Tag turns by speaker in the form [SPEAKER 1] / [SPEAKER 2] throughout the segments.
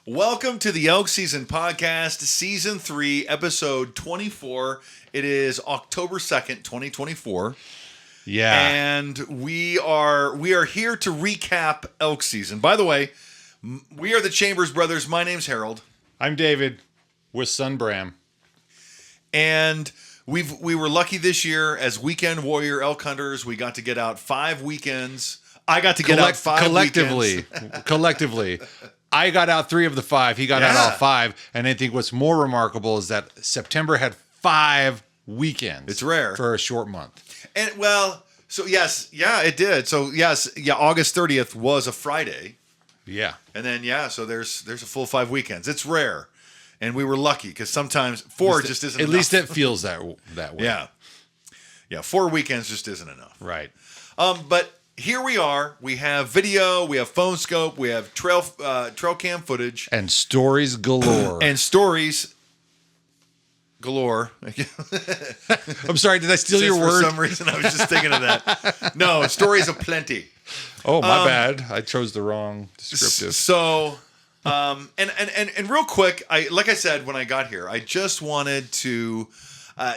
[SPEAKER 1] Welcome to the Elk Season Podcast, Season 3, Episode 24. It is October 2nd, 2024.
[SPEAKER 2] Yeah.
[SPEAKER 1] And we are here to recap elk season. By the way, we are the Chambers Brothers. My name's Harold.
[SPEAKER 2] I'm David with Sunbram.
[SPEAKER 1] And we were lucky this year as weekend warrior elk hunters. We got to get out 5 weekends. I got to get out 5 weekends.
[SPEAKER 2] Collectively. I got out 3 of the 5. He got out all 5. And I think what's more remarkable is that September had 5 weekends.
[SPEAKER 1] It's rare.
[SPEAKER 2] For a short month.
[SPEAKER 1] And it did. So August 30th was a Friday.
[SPEAKER 2] Yeah.
[SPEAKER 1] And then so there's a full 5 weekends. It's rare. And we were lucky because sometimes 4 just isn't enough.
[SPEAKER 2] At least it feels that way.
[SPEAKER 1] Yeah, 4 weekends just isn't enough.
[SPEAKER 2] Right.
[SPEAKER 1] But here we are. We have video, we have phone scope, we have trail cam footage.
[SPEAKER 2] And stories galore.
[SPEAKER 1] And stories galore.
[SPEAKER 2] I'm sorry, did I steal your word?
[SPEAKER 1] For some reason, I was just thinking of that. No, stories aplenty.
[SPEAKER 2] Oh, my bad. I chose the wrong descriptive.
[SPEAKER 1] So, and real quick, like I said when I got here, I just wanted to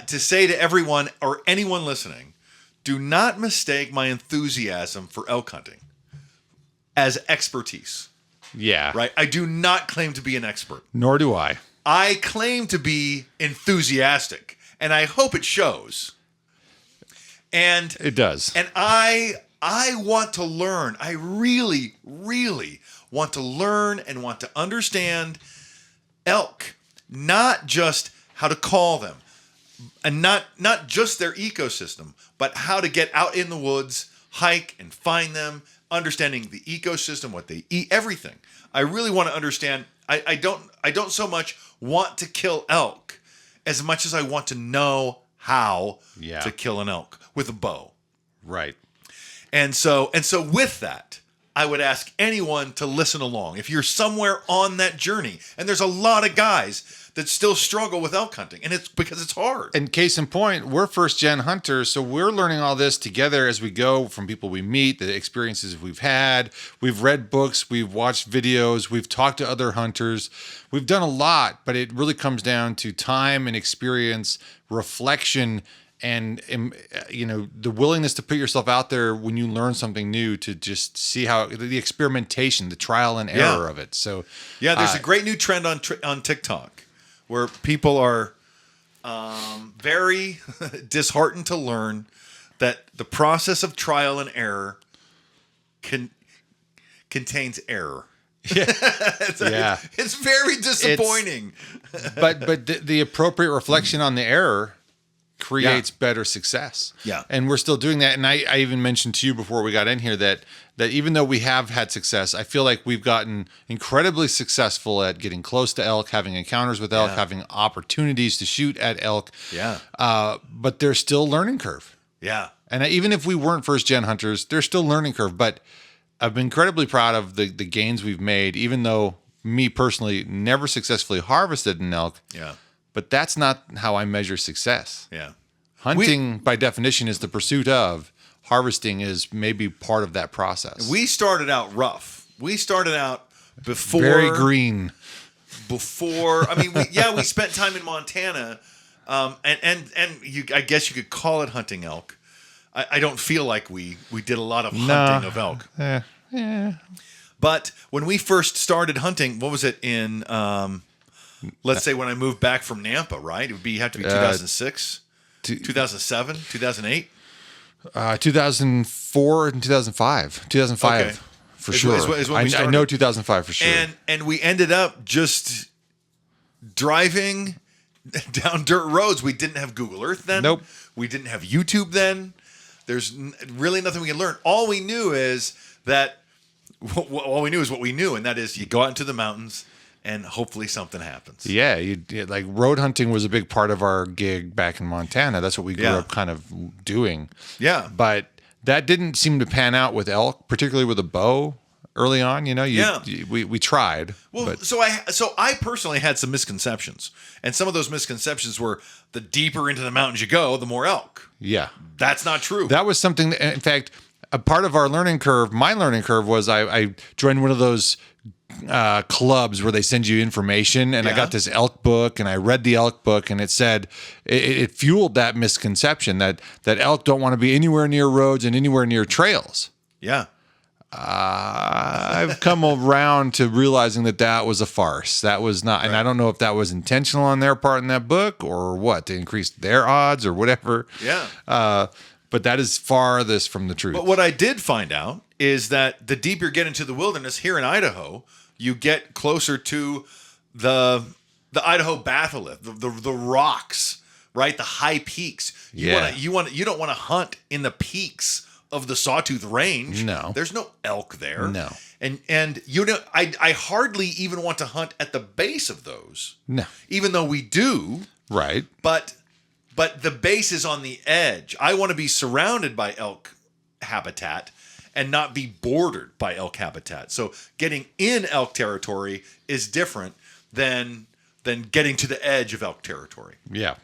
[SPEAKER 1] say to everyone or anyone listening, do not mistake my enthusiasm for elk hunting as expertise.
[SPEAKER 2] Yeah.
[SPEAKER 1] Right? I do not claim to be an expert.
[SPEAKER 2] Nor do I.
[SPEAKER 1] I claim to be enthusiastic, and I hope it shows. And
[SPEAKER 2] it does.
[SPEAKER 1] And I want to learn. I really, really want to learn and want to understand elk, not just how to call them, and not just their ecosystem, but how to get out in the woods, hike and find them, understanding the ecosystem, what they eat, everything. I really want to understand. I don't so much want to kill elk as much as I want to know how to kill an elk with a bow.
[SPEAKER 2] Right.
[SPEAKER 1] And so with that, I would ask anyone to listen along. If you're somewhere on that journey, and there's a lot of guys that still struggle with elk hunting, and it's because it's hard.
[SPEAKER 2] And case in point, we're first-gen hunters, so we're learning all this together as we go from people we meet, the experiences we've had. We've read books, we've watched videos, we've talked to other hunters. We've done a lot, but it really comes down to time and experience, reflection, and the willingness to put yourself out there when you learn something new to just see how the experimentation, the trial and error of it. So
[SPEAKER 1] there's a great new trend on TikTok where people are very disheartened to learn that the process of trial and error contains error. It's very disappointing.
[SPEAKER 2] But the appropriate reflection on the error creates better success.
[SPEAKER 1] Yeah.
[SPEAKER 2] And we're still doing that. And I even mentioned to you before we got in here that even though we have had success, I feel like we've gotten incredibly successful at getting close to elk, having encounters with elk, having opportunities to shoot at elk.
[SPEAKER 1] Yeah.
[SPEAKER 2] But there's still a learning curve.
[SPEAKER 1] Yeah.
[SPEAKER 2] And even if we weren't first-gen hunters, there's still a learning curve. But I've been incredibly proud of the gains we've made, even though me personally never successfully harvested an elk.
[SPEAKER 1] Yeah.
[SPEAKER 2] But that's not how I measure success.
[SPEAKER 1] Yeah.
[SPEAKER 2] Hunting, by definition, is the pursuit of. Harvesting is maybe part of that process.
[SPEAKER 1] We started out rough. We started out before...
[SPEAKER 2] Very green.
[SPEAKER 1] Before... I mean, we spent time in Montana, and I guess you could call it hunting elk. I don't feel like we did a lot of hunting of elk.
[SPEAKER 2] Yeah.
[SPEAKER 1] But when we first started hunting, what was it in... let's say when I moved back from Nampa, right? It would have to be 2006, 2007, 2008,
[SPEAKER 2] 2004 and 2005. 2005
[SPEAKER 1] okay.
[SPEAKER 2] for sure.
[SPEAKER 1] Is when we
[SPEAKER 2] I know 2005 for sure.
[SPEAKER 1] And we ended up just driving down dirt roads. We didn't have Google Earth then.
[SPEAKER 2] Nope.
[SPEAKER 1] We didn't have YouTube then. There's really nothing we can learn. All we knew is what we knew, and that is you go out into the mountains. And hopefully something happens.
[SPEAKER 2] Yeah, like road hunting was a big part of our gig back in Montana. That's what we grew up kind of doing.
[SPEAKER 1] Yeah.
[SPEAKER 2] But that didn't seem to pan out with elk, particularly with a bow early on. We tried.
[SPEAKER 1] Well, so I personally had some misconceptions. And some of those misconceptions were the deeper into the mountains you go, the more elk.
[SPEAKER 2] Yeah.
[SPEAKER 1] That's not true.
[SPEAKER 2] That was something that, in fact, a part of our learning curve, my learning curve was I joined one of those clubs where they send you information, and I got this elk book, and I read the elk book, and it said it fueled that misconception that elk don't want to be anywhere near roads and anywhere near trails.
[SPEAKER 1] Yeah.
[SPEAKER 2] I've come around to realizing that was a farce. That was not, and I don't know if that was intentional on their part in that book or what, to increase their odds or whatever.
[SPEAKER 1] Yeah.
[SPEAKER 2] But that is farthest from the truth.
[SPEAKER 1] But what I did find out is that the deeper you get into the wilderness here in Idaho, you get closer to the Idaho batholith, the rocks, right? The high peaks. You don't want to hunt in the peaks of the Sawtooth Range.
[SPEAKER 2] No.
[SPEAKER 1] There's no elk there.
[SPEAKER 2] No.
[SPEAKER 1] And you know, I hardly even want to hunt at the base of those.
[SPEAKER 2] No.
[SPEAKER 1] Even though we do.
[SPEAKER 2] Right.
[SPEAKER 1] But the base is on the edge. I want to be surrounded by elk habitat and not be bordered by elk habitat. So getting in elk territory is different than getting to the edge of elk territory.
[SPEAKER 2] Yeah.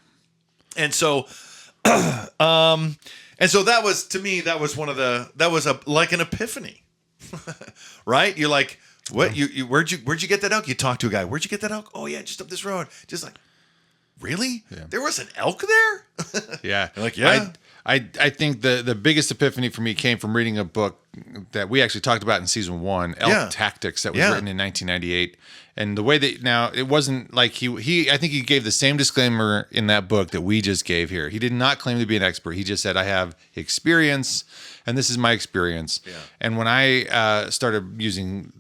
[SPEAKER 1] And so that was, to me, that was like an epiphany. Right? You're like, what? Where'd you get that elk? You talk to a guy. Where'd you get that elk? Oh yeah, just up this road. Just like, really? Yeah. There was an elk there?
[SPEAKER 2] Yeah.
[SPEAKER 1] Like, yeah.
[SPEAKER 2] I think the biggest epiphany for me came from reading a book that we actually talked about in season 1, Elk Tactics, that was written in 1998. And the way that, now, it wasn't like I think he gave the same disclaimer in that book that we just gave here. He did not claim to be an expert. He just said, I have experience, and this is my experience. Yeah. And when I started using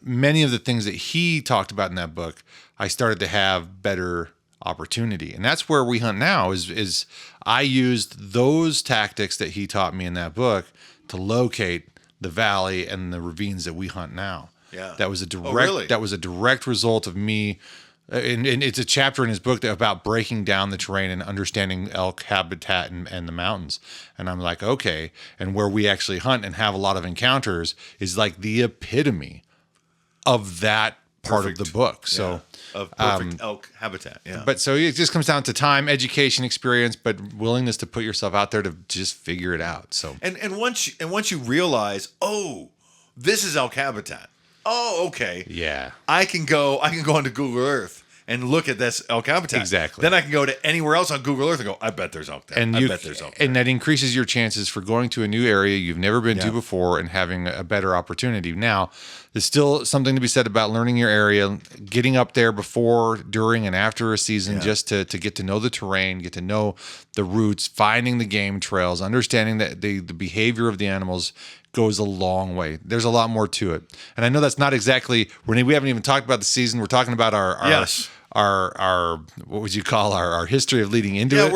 [SPEAKER 2] many of the things that he talked about in that book, I started to have better opportunity. And that's where we hunt now is I used those tactics that he taught me in that book to locate the valley and the ravines that we hunt now.
[SPEAKER 1] Yeah.
[SPEAKER 2] That was a direct result of me. And it's a chapter in his book about breaking down the terrain and understanding elk habitat and the mountains. And I'm like, okay. And where we actually hunt and have a lot of encounters is like the epitome of that part of the book. So
[SPEAKER 1] of perfect elk habitat. Yeah.
[SPEAKER 2] But so it just comes down to time, education, experience, but willingness to put yourself out there to just figure it out. So
[SPEAKER 1] and once you realize, oh, this is elk habitat. Oh, okay.
[SPEAKER 2] Yeah.
[SPEAKER 1] I can go onto Google Earth and look at this elk habitat.
[SPEAKER 2] Exactly.
[SPEAKER 1] Then I can go to anywhere else on Google Earth and go, I bet there's elk there.
[SPEAKER 2] And that increases your chances for going to a new area you've never been to before and having a better opportunity. Now, there's still something to be said about learning your area, getting up there before, during, and after a season just to get to know the terrain, get to know the routes, finding the game trails, understanding that the behavior of the animals goes a long way. There's a lot more to it. And I know that's not exactly, we haven't even talked about the season. We're talking about our what would you call our history of leading into it?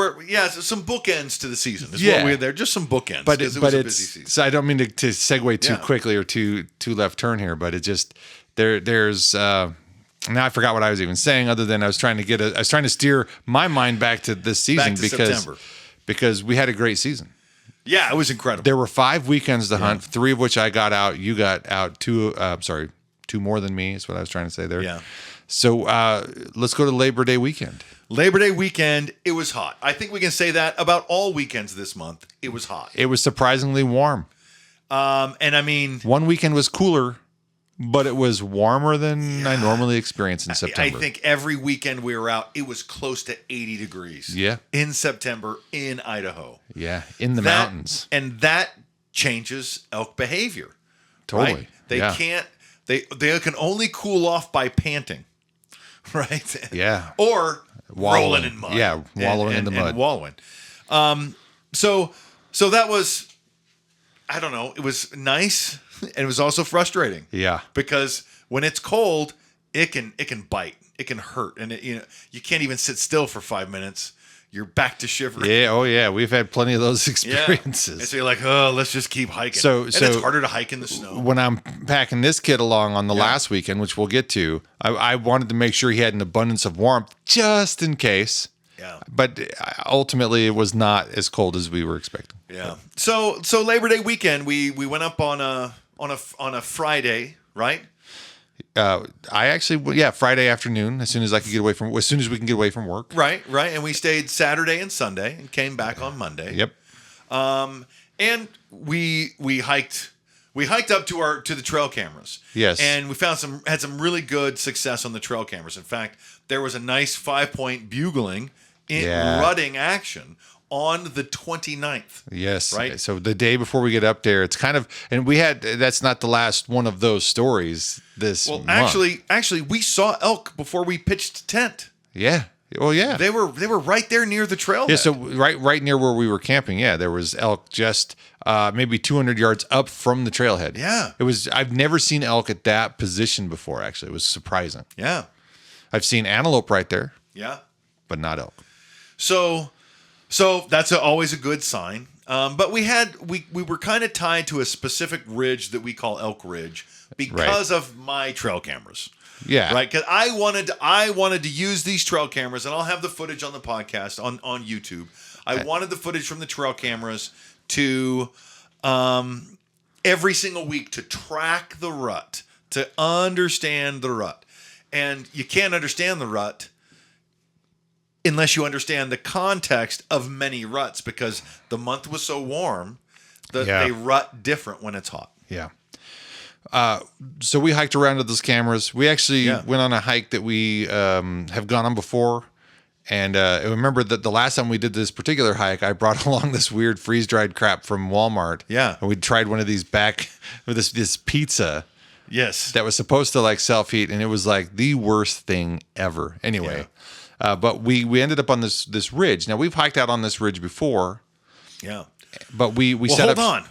[SPEAKER 2] So some bookends to the season. Is what we had there. Just some bookends. But
[SPEAKER 1] it was a busy season.
[SPEAKER 2] So I don't mean to segue too quickly or too left turn here, but it just there's now I forgot what I was even saying, other than I was trying to steer my mind back to this season because we had a great season.
[SPEAKER 1] Yeah, it was incredible.
[SPEAKER 2] There were 5 weekends to hunt, 3 of which I got out. You got out 2 more than me is what I was trying to say there.
[SPEAKER 1] Yeah.
[SPEAKER 2] So let's go to Labor Day weekend.
[SPEAKER 1] Labor Day weekend, it was hot. I think we can say that about all weekends this month. It was hot.
[SPEAKER 2] It was surprisingly warm.
[SPEAKER 1] And I mean,
[SPEAKER 2] one weekend was cooler, but it was warmer than I normally experience in September.
[SPEAKER 1] I think every weekend we were out, it was close to 80 degrees.
[SPEAKER 2] Yeah.
[SPEAKER 1] In September in Idaho.
[SPEAKER 2] Yeah, in the mountains.
[SPEAKER 1] And that changes elk behavior.
[SPEAKER 2] Totally.
[SPEAKER 1] Right? They can't, they can only cool off by panting. Right?
[SPEAKER 2] Yeah.
[SPEAKER 1] Or rolling in mud.
[SPEAKER 2] Yeah, wallowing in the mud.
[SPEAKER 1] And wallowing. So that was, I don't know, it was nice and it was also frustrating.
[SPEAKER 2] Yeah.
[SPEAKER 1] Because when it's cold, it can bite. It can hurt. And you can't even sit still for 5 minutes. You're back to shivering.
[SPEAKER 2] Yeah, oh yeah. We've had plenty of those experiences.
[SPEAKER 1] Yeah. And so you're like, oh, let's just keep hiking. And it's harder to hike in the snow.
[SPEAKER 2] When I'm packing this kid along on the last weekend, which we'll get to, I wanted to make sure he had an abundance of warmth just in case.
[SPEAKER 1] Yeah.
[SPEAKER 2] But ultimately, it was not as cold as we were expecting.
[SPEAKER 1] Yeah. So Labor Day weekend, we went up on a Friday, right?
[SPEAKER 2] Friday afternoon, as soon as we can get away from work.
[SPEAKER 1] Right. And we stayed Saturday and Sunday and came back on Monday.
[SPEAKER 2] Yep.
[SPEAKER 1] And we hiked We hiked up to the trail cameras.
[SPEAKER 2] Yes.
[SPEAKER 1] And we had some really good success on the trail cameras. In fact, there was a nice 5-point bugling in rutting action on the 29th.
[SPEAKER 2] Yes.
[SPEAKER 1] Right.
[SPEAKER 2] So the day before we get up there, it's kind of, and that's not the last one of those stories this month.
[SPEAKER 1] Actually, we saw elk before we pitched tent.
[SPEAKER 2] Yeah. Well, yeah.
[SPEAKER 1] They were right there near the trailhead.
[SPEAKER 2] Yeah, so right near where we were camping, there was elk just maybe 200 yards up from the trailhead.
[SPEAKER 1] Yeah.
[SPEAKER 2] I've never seen elk at that position before, actually. It was surprising.
[SPEAKER 1] Yeah.
[SPEAKER 2] I've seen antelope right there.
[SPEAKER 1] Yeah.
[SPEAKER 2] But not elk.
[SPEAKER 1] So that's always a good sign. But we were kind of tied to a specific ridge that we call Elk Ridge because of my trail cameras.
[SPEAKER 2] Yeah.
[SPEAKER 1] Right. Because I wanted to use these trail cameras, and I'll have the footage on the podcast on YouTube. I wanted the footage from the trail cameras to every single week to track the rut, to understand the rut. And you can't understand the rut unless you understand the context of many ruts, because the month was so warm that they rut different when it's hot.
[SPEAKER 2] Yeah. So we hiked around with those cameras. We actually went on a hike that we have gone on before. And I remember that the last time we did this particular hike, I brought along this weird freeze-dried crap from Walmart.
[SPEAKER 1] Yeah.
[SPEAKER 2] And we tried one of these back with this pizza.
[SPEAKER 1] Yes.
[SPEAKER 2] That was supposed to like self-heat, and it was like the worst thing ever. Anyway, but we ended up on this ridge. Now, we've hiked out on this ridge before.
[SPEAKER 1] Yeah.
[SPEAKER 2] But we set up...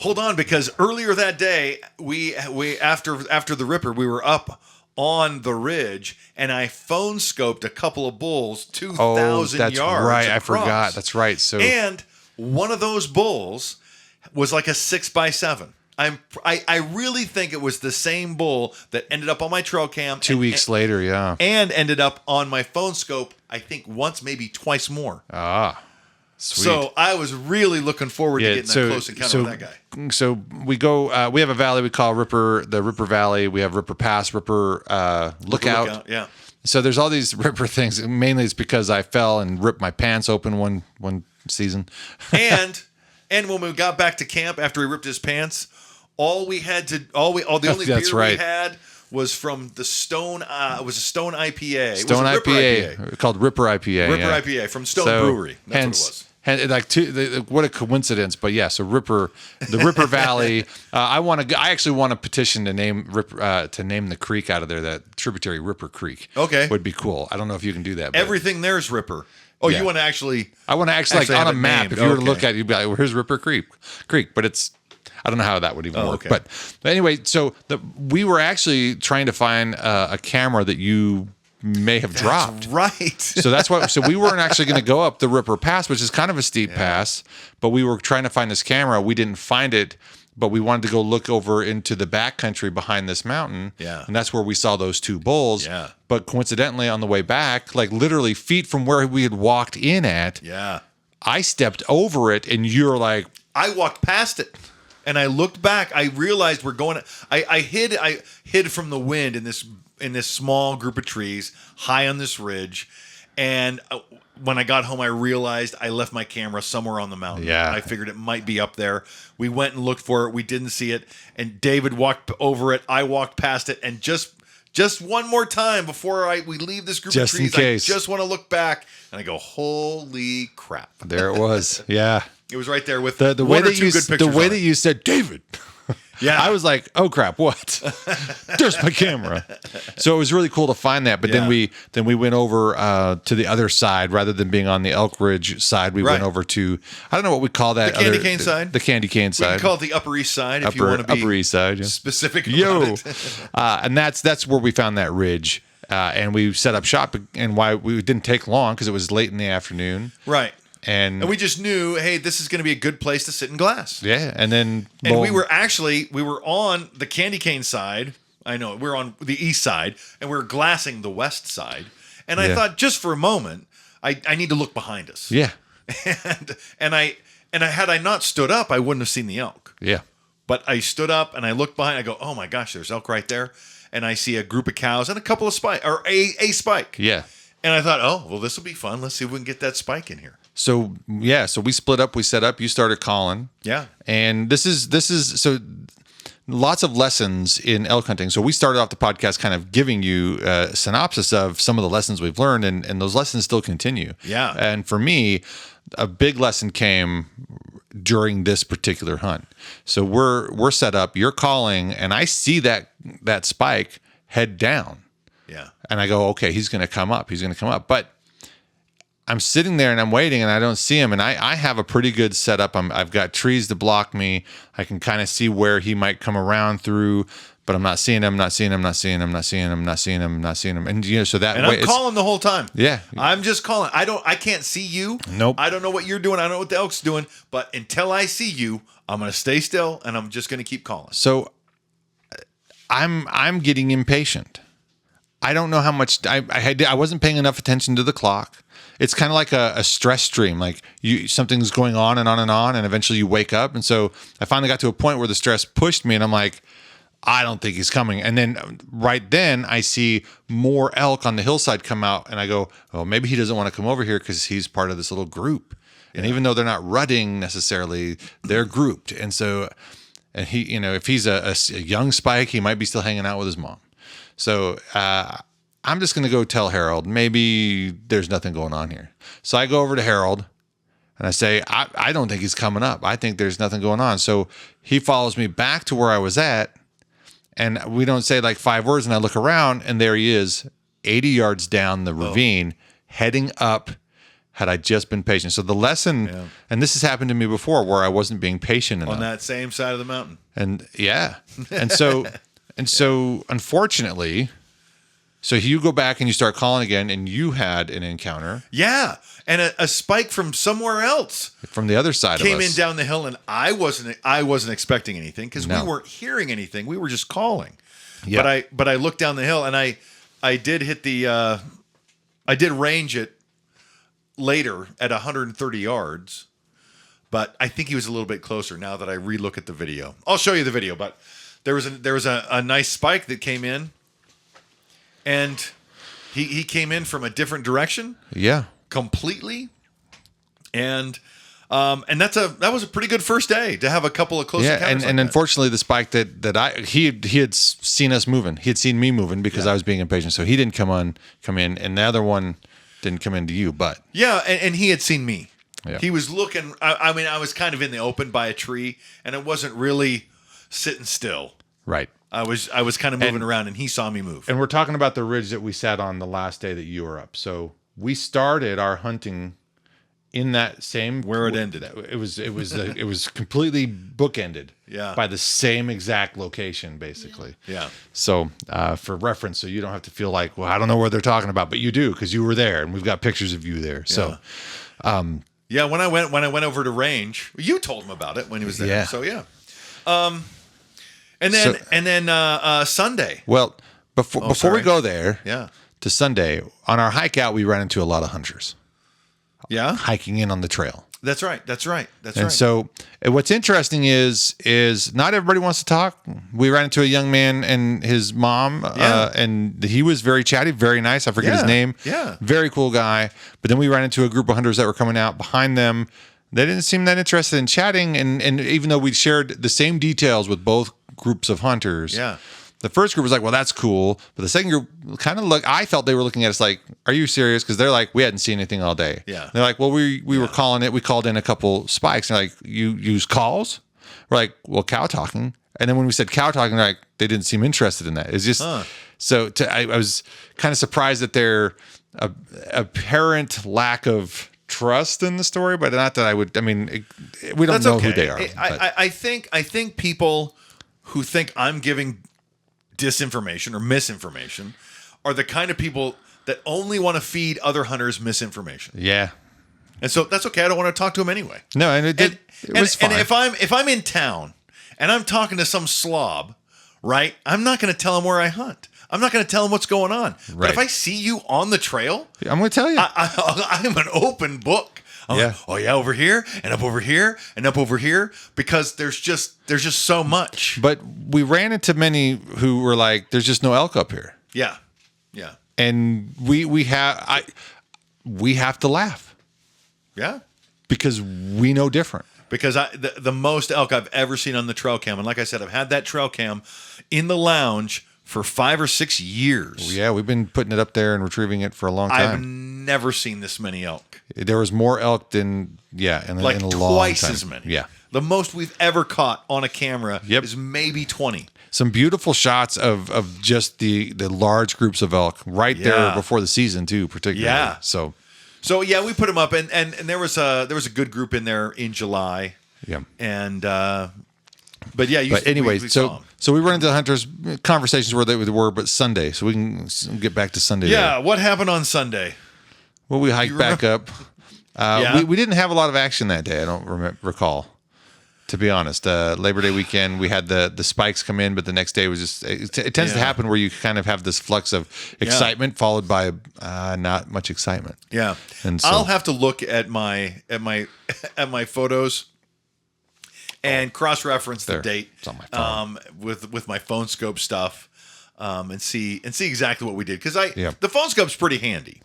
[SPEAKER 1] Hold on, because earlier that day, we after the Ripper, we were up on the ridge, and I phone scoped a couple of bulls 2,000 yards.
[SPEAKER 2] Right,
[SPEAKER 1] across.
[SPEAKER 2] I forgot. That's right. So
[SPEAKER 1] and one of those bulls was like a 6x7. I really think it was the same bull that ended up on my trail cam
[SPEAKER 2] 2 weeks later,
[SPEAKER 1] and ended up on my phone scope. I think once, maybe twice more.
[SPEAKER 2] Sweet.
[SPEAKER 1] So I was really looking forward to getting that close encounter with that guy.
[SPEAKER 2] So we go. We have a valley we call the Ripper Valley. We have Ripper Pass, Ripper Lookout.
[SPEAKER 1] Yeah.
[SPEAKER 2] So there's all these Ripper things. Mainly it's because I fell and ripped my pants open one season.
[SPEAKER 1] and when we got back to camp after he ripped his pants, the only beer we had was from the Stone. It was a Stone IPA.
[SPEAKER 2] Stone IPA called Ripper IPA.
[SPEAKER 1] Ripper IPA from Stone Brewery. That's what it was.
[SPEAKER 2] And what a coincidence, but yeah. So the Ripper Valley. I actually want to petition to name the creek out of there. That tributary Ripper Creek.
[SPEAKER 1] Okay,
[SPEAKER 2] would be cool. I don't know if you can do that. But
[SPEAKER 1] everything there's Ripper. Oh, you want to actually?
[SPEAKER 2] I want to actually like on a map.
[SPEAKER 1] Named.
[SPEAKER 2] If you were to look at it, you'd be like, well, "Here's Ripper Creek." But it's. I don't know how that would even work.
[SPEAKER 1] Okay.
[SPEAKER 2] But anyway, so we were actually trying to find a camera that you may have dropped.
[SPEAKER 1] Right.
[SPEAKER 2] So that's why. So we weren't actually going to go up the Ripper Pass, which is kind of a steep pass, but we were trying to find this camera. We didn't find it, but we wanted to go look over into the backcountry behind this mountain.
[SPEAKER 1] Yeah.
[SPEAKER 2] And that's where we saw those two bulls.
[SPEAKER 1] Yeah.
[SPEAKER 2] But coincidentally, on the way back, like literally feet from where we had walked in at, I stepped over it, and you're like,
[SPEAKER 1] I walked past it. And I looked back. I realized we're going. I hid from the wind in this small group of trees high on this ridge. And when I got home, I realized I left my camera somewhere on the mountain.
[SPEAKER 2] Yeah.
[SPEAKER 1] I figured it might be up there. We went and looked for it. We didn't see it. And David walked over it. I walked past it. And just one more time before we leave this group of trees,
[SPEAKER 2] in case.
[SPEAKER 1] I just want to look back. And I go, holy crap!
[SPEAKER 2] There it was. Yeah.
[SPEAKER 1] It was right there with
[SPEAKER 2] the way
[SPEAKER 1] one or
[SPEAKER 2] that
[SPEAKER 1] two
[SPEAKER 2] you
[SPEAKER 1] good pictures.
[SPEAKER 2] The way that you said, David.
[SPEAKER 1] Yeah.
[SPEAKER 2] I was like, oh crap, what? There's my camera. So it was really cool to find that. But then we went over to the other side rather than being on the Elk Ridge side. We went over to, I don't know what we call that.
[SPEAKER 1] The Candy Cane side.
[SPEAKER 2] The Candy Cane side.
[SPEAKER 1] We can call it the Upper East Side if you want to be
[SPEAKER 2] Upper East Side,
[SPEAKER 1] specific about it.
[SPEAKER 2] And that's where we found that ridge. And we set up shop, and why we didn't take long because it was late in the afternoon.
[SPEAKER 1] Right.
[SPEAKER 2] And
[SPEAKER 1] we just knew, hey, this is going to be a good place to sit in glass.
[SPEAKER 2] Yeah, and then
[SPEAKER 1] we were on the Candy Cane side. I know we're on the east side, and we're glassing the west side. And I thought, just for a moment, I need to look behind us.
[SPEAKER 2] Yeah,
[SPEAKER 1] and I had I not stood up, I wouldn't have seen the elk.
[SPEAKER 2] Yeah,
[SPEAKER 1] but I stood up and I looked behind. I go, oh my gosh, there's elk right there, and I see a group of cows and a couple of spike or a spike.
[SPEAKER 2] Yeah,
[SPEAKER 1] and I thought, oh well, this will be fun. Let's see if we can get that spike in here.
[SPEAKER 2] So we split up. We set up. You started calling.
[SPEAKER 1] Yeah.
[SPEAKER 2] And this is so lots of lessons in elk hunting. So we started off the podcast kind of giving you a synopsis of some of the lessons we've learned, and those lessons still continue.
[SPEAKER 1] Yeah.
[SPEAKER 2] And for me, a big lesson came during this particular hunt. So we're set up, you're calling, and I see that spike head down.
[SPEAKER 1] Yeah.
[SPEAKER 2] And I go, okay, he's going to come up. He's going to come up. But I'm sitting there and I'm waiting and I don't see him. And I have a pretty good setup. I've got trees to block me. I can kind of see where he might come around through, but I'm not seeing him, not seeing him, not seeing him, not seeing him, not seeing him, not seeing him. And so that
[SPEAKER 1] And
[SPEAKER 2] way
[SPEAKER 1] I'm calling the whole time.
[SPEAKER 2] Yeah.
[SPEAKER 1] I'm just calling. I can't see you.
[SPEAKER 2] Nope.
[SPEAKER 1] I don't know what you're doing. I don't know what the elk's doing. But until I see you, I'm going to stay still and I'm just going to keep calling.
[SPEAKER 2] So I'm getting impatient. I don't know how much I wasn't paying enough attention to the clock. It's kind of like a stress stream. Like something's going on and on and on, and eventually you wake up. And so I finally got to a point where the stress pushed me, and I'm like, I don't think he's coming. And then right then I see more elk on the hillside come out, and I go, oh, maybe he doesn't want to come over here because he's part of this little group. And even though they're not rutting necessarily, they're grouped. And so, and he, if he's a young spike, he might be still hanging out with his mom. So I'm just going to go tell Harold, maybe there's nothing going on here. So I go over to Harold and I say, I don't think he's coming up. I think there's nothing going on. So he follows me back to where I was at, and we don't say like 5 words, and I look around and there he is 80 yards down the ravine heading up. Had I just been patient. So the lesson, and this has happened to me before where I wasn't being patient enough.
[SPEAKER 1] On that same side of the mountain.
[SPEAKER 2] And so unfortunately, so you go back and you start calling again, and you had an encounter.
[SPEAKER 1] Yeah. And a spike from somewhere else
[SPEAKER 2] From the other side
[SPEAKER 1] came
[SPEAKER 2] of us.
[SPEAKER 1] in down the hill, and I wasn't expecting anything because
[SPEAKER 2] No.
[SPEAKER 1] we weren't hearing anything. We were just calling.
[SPEAKER 2] Yeah.
[SPEAKER 1] But I looked down the hill, and I did hit I did range it later at 130 yards, but I think he was a little bit closer now that I relook at the video. I'll show you the video, but there was a nice spike that came in, and he came in from a different direction.
[SPEAKER 2] Yeah.
[SPEAKER 1] Completely, and that was a pretty good first day to have a couple of close encounters.
[SPEAKER 2] And unfortunately, the spike that he had seen us moving. He had seen me moving because I was being impatient, so he didn't come in, and the other one didn't come into you, but
[SPEAKER 1] and he had seen me.
[SPEAKER 2] Yeah.
[SPEAKER 1] He was looking. I mean, I was kind of in the open by a tree, and it wasn't really sitting still.
[SPEAKER 2] right.
[SPEAKER 1] I was kind of moving around, and he saw me move.
[SPEAKER 2] And we're talking about the ridge that we sat on the last day that you were up. So we started our hunting in that same
[SPEAKER 1] Where it ended.
[SPEAKER 2] It was completely bookended.
[SPEAKER 1] Yeah.
[SPEAKER 2] By the same exact location, basically.
[SPEAKER 1] Yeah.
[SPEAKER 2] So for reference, so you don't have to feel like, well, I don't know what they're talking about, but you do because you were there, and we've got pictures of you there. So
[SPEAKER 1] Yeah, when I went over to range, you told him about it when he was there.
[SPEAKER 2] Yeah.
[SPEAKER 1] So yeah. And then Sunday.
[SPEAKER 2] well, before we
[SPEAKER 1] sorry.
[SPEAKER 2] go there,
[SPEAKER 1] Yeah.
[SPEAKER 2] to Sunday on our hike out, we ran into a lot of hunters
[SPEAKER 1] Yeah.
[SPEAKER 2] hiking in on the trail.
[SPEAKER 1] That's right.
[SPEAKER 2] And so what's interesting is not everybody wants to talk. We ran into a young man and his mom, and he was very chatty, very nice. I forget his name.
[SPEAKER 1] Yeah.
[SPEAKER 2] Very cool guy. But then we ran into a group of hunters that were coming out behind them. They didn't seem that interested in chatting. And even though we shared the same details with both groups of hunters,
[SPEAKER 1] Yeah.
[SPEAKER 2] the first group was like, well, that's cool. But the second group kind of I felt they were looking at us like, are you serious? Because they're like, we hadn't seen anything all day.
[SPEAKER 1] Yeah.
[SPEAKER 2] They're like, well, we were calling it. We called in a couple spikes. And they're like, you use calls? We're like, well, cow talking. And then when we said cow talking, they're like, they didn't seem interested in that. It's just, I was kind of surprised that their apparent lack of trust in the story, but not that we don't know who they are.
[SPEAKER 1] I think people who think I'm giving disinformation or misinformation are the kind of people that only want to feed other hunters misinformation.
[SPEAKER 2] Yeah.
[SPEAKER 1] And so that's okay. I don't want to talk to them anyway.
[SPEAKER 2] No, and it was fine.
[SPEAKER 1] And if I'm in town and I'm talking to some slob, right? I'm not going to tell him where I hunt. I'm not going to tell him what's going on. But
[SPEAKER 2] Right.
[SPEAKER 1] if I see you on the trail,
[SPEAKER 2] I'm going to tell you.
[SPEAKER 1] I'm an open book. I'm like, oh yeah, over here and up over here and up over here, because there's just so much.
[SPEAKER 2] But we ran into many who were like, there's just no elk up here.
[SPEAKER 1] Yeah. Yeah.
[SPEAKER 2] And we have to laugh
[SPEAKER 1] Yeah.
[SPEAKER 2] because we know different.
[SPEAKER 1] because the most elk I've ever seen on the trail cam, and like I said, I've had that trail cam in the lounge for 5 or 6 years.
[SPEAKER 2] Yeah, we've been putting it up there and retrieving it for a long
[SPEAKER 1] I've
[SPEAKER 2] time.
[SPEAKER 1] never seen this many elk.
[SPEAKER 2] There was more elk than in
[SPEAKER 1] Like
[SPEAKER 2] a long
[SPEAKER 1] twice
[SPEAKER 2] time.
[SPEAKER 1] as many.
[SPEAKER 2] Yeah.
[SPEAKER 1] The most we've ever caught on a camera
[SPEAKER 2] Yep.
[SPEAKER 1] is maybe 20.
[SPEAKER 2] Some beautiful shots of just the large groups of elk right there
[SPEAKER 1] Yeah.
[SPEAKER 2] before the season too, particularly.
[SPEAKER 1] Yeah.
[SPEAKER 2] So
[SPEAKER 1] yeah, we put them up, and there was a good group in there in July.
[SPEAKER 2] yeah.
[SPEAKER 1] And but yeah,
[SPEAKER 2] But anyway,
[SPEAKER 1] we saw 'em.
[SPEAKER 2] so we run into the hunters conversations where they were, but Sunday, so we can get back to Sunday.
[SPEAKER 1] Yeah,
[SPEAKER 2] there.
[SPEAKER 1] what happened on Sunday?
[SPEAKER 2] Well, we hiked back up.
[SPEAKER 1] Yeah.
[SPEAKER 2] We didn't have a lot of action that day. I don't recall. To be honest, Labor Day weekend, we had the spikes come in, but the next day was just, it tends to
[SPEAKER 1] Yeah.
[SPEAKER 2] happen where you kind of have this flux of excitement followed by not much excitement.
[SPEAKER 1] Yeah,
[SPEAKER 2] And so-
[SPEAKER 1] I'll have to look at my at my photos and cross-reference the
[SPEAKER 2] There.
[SPEAKER 1] date
[SPEAKER 2] It's on my phone.
[SPEAKER 1] with my phone scope stuff and see exactly what we did, because
[SPEAKER 2] Yeah.
[SPEAKER 1] the phone scope's pretty handy,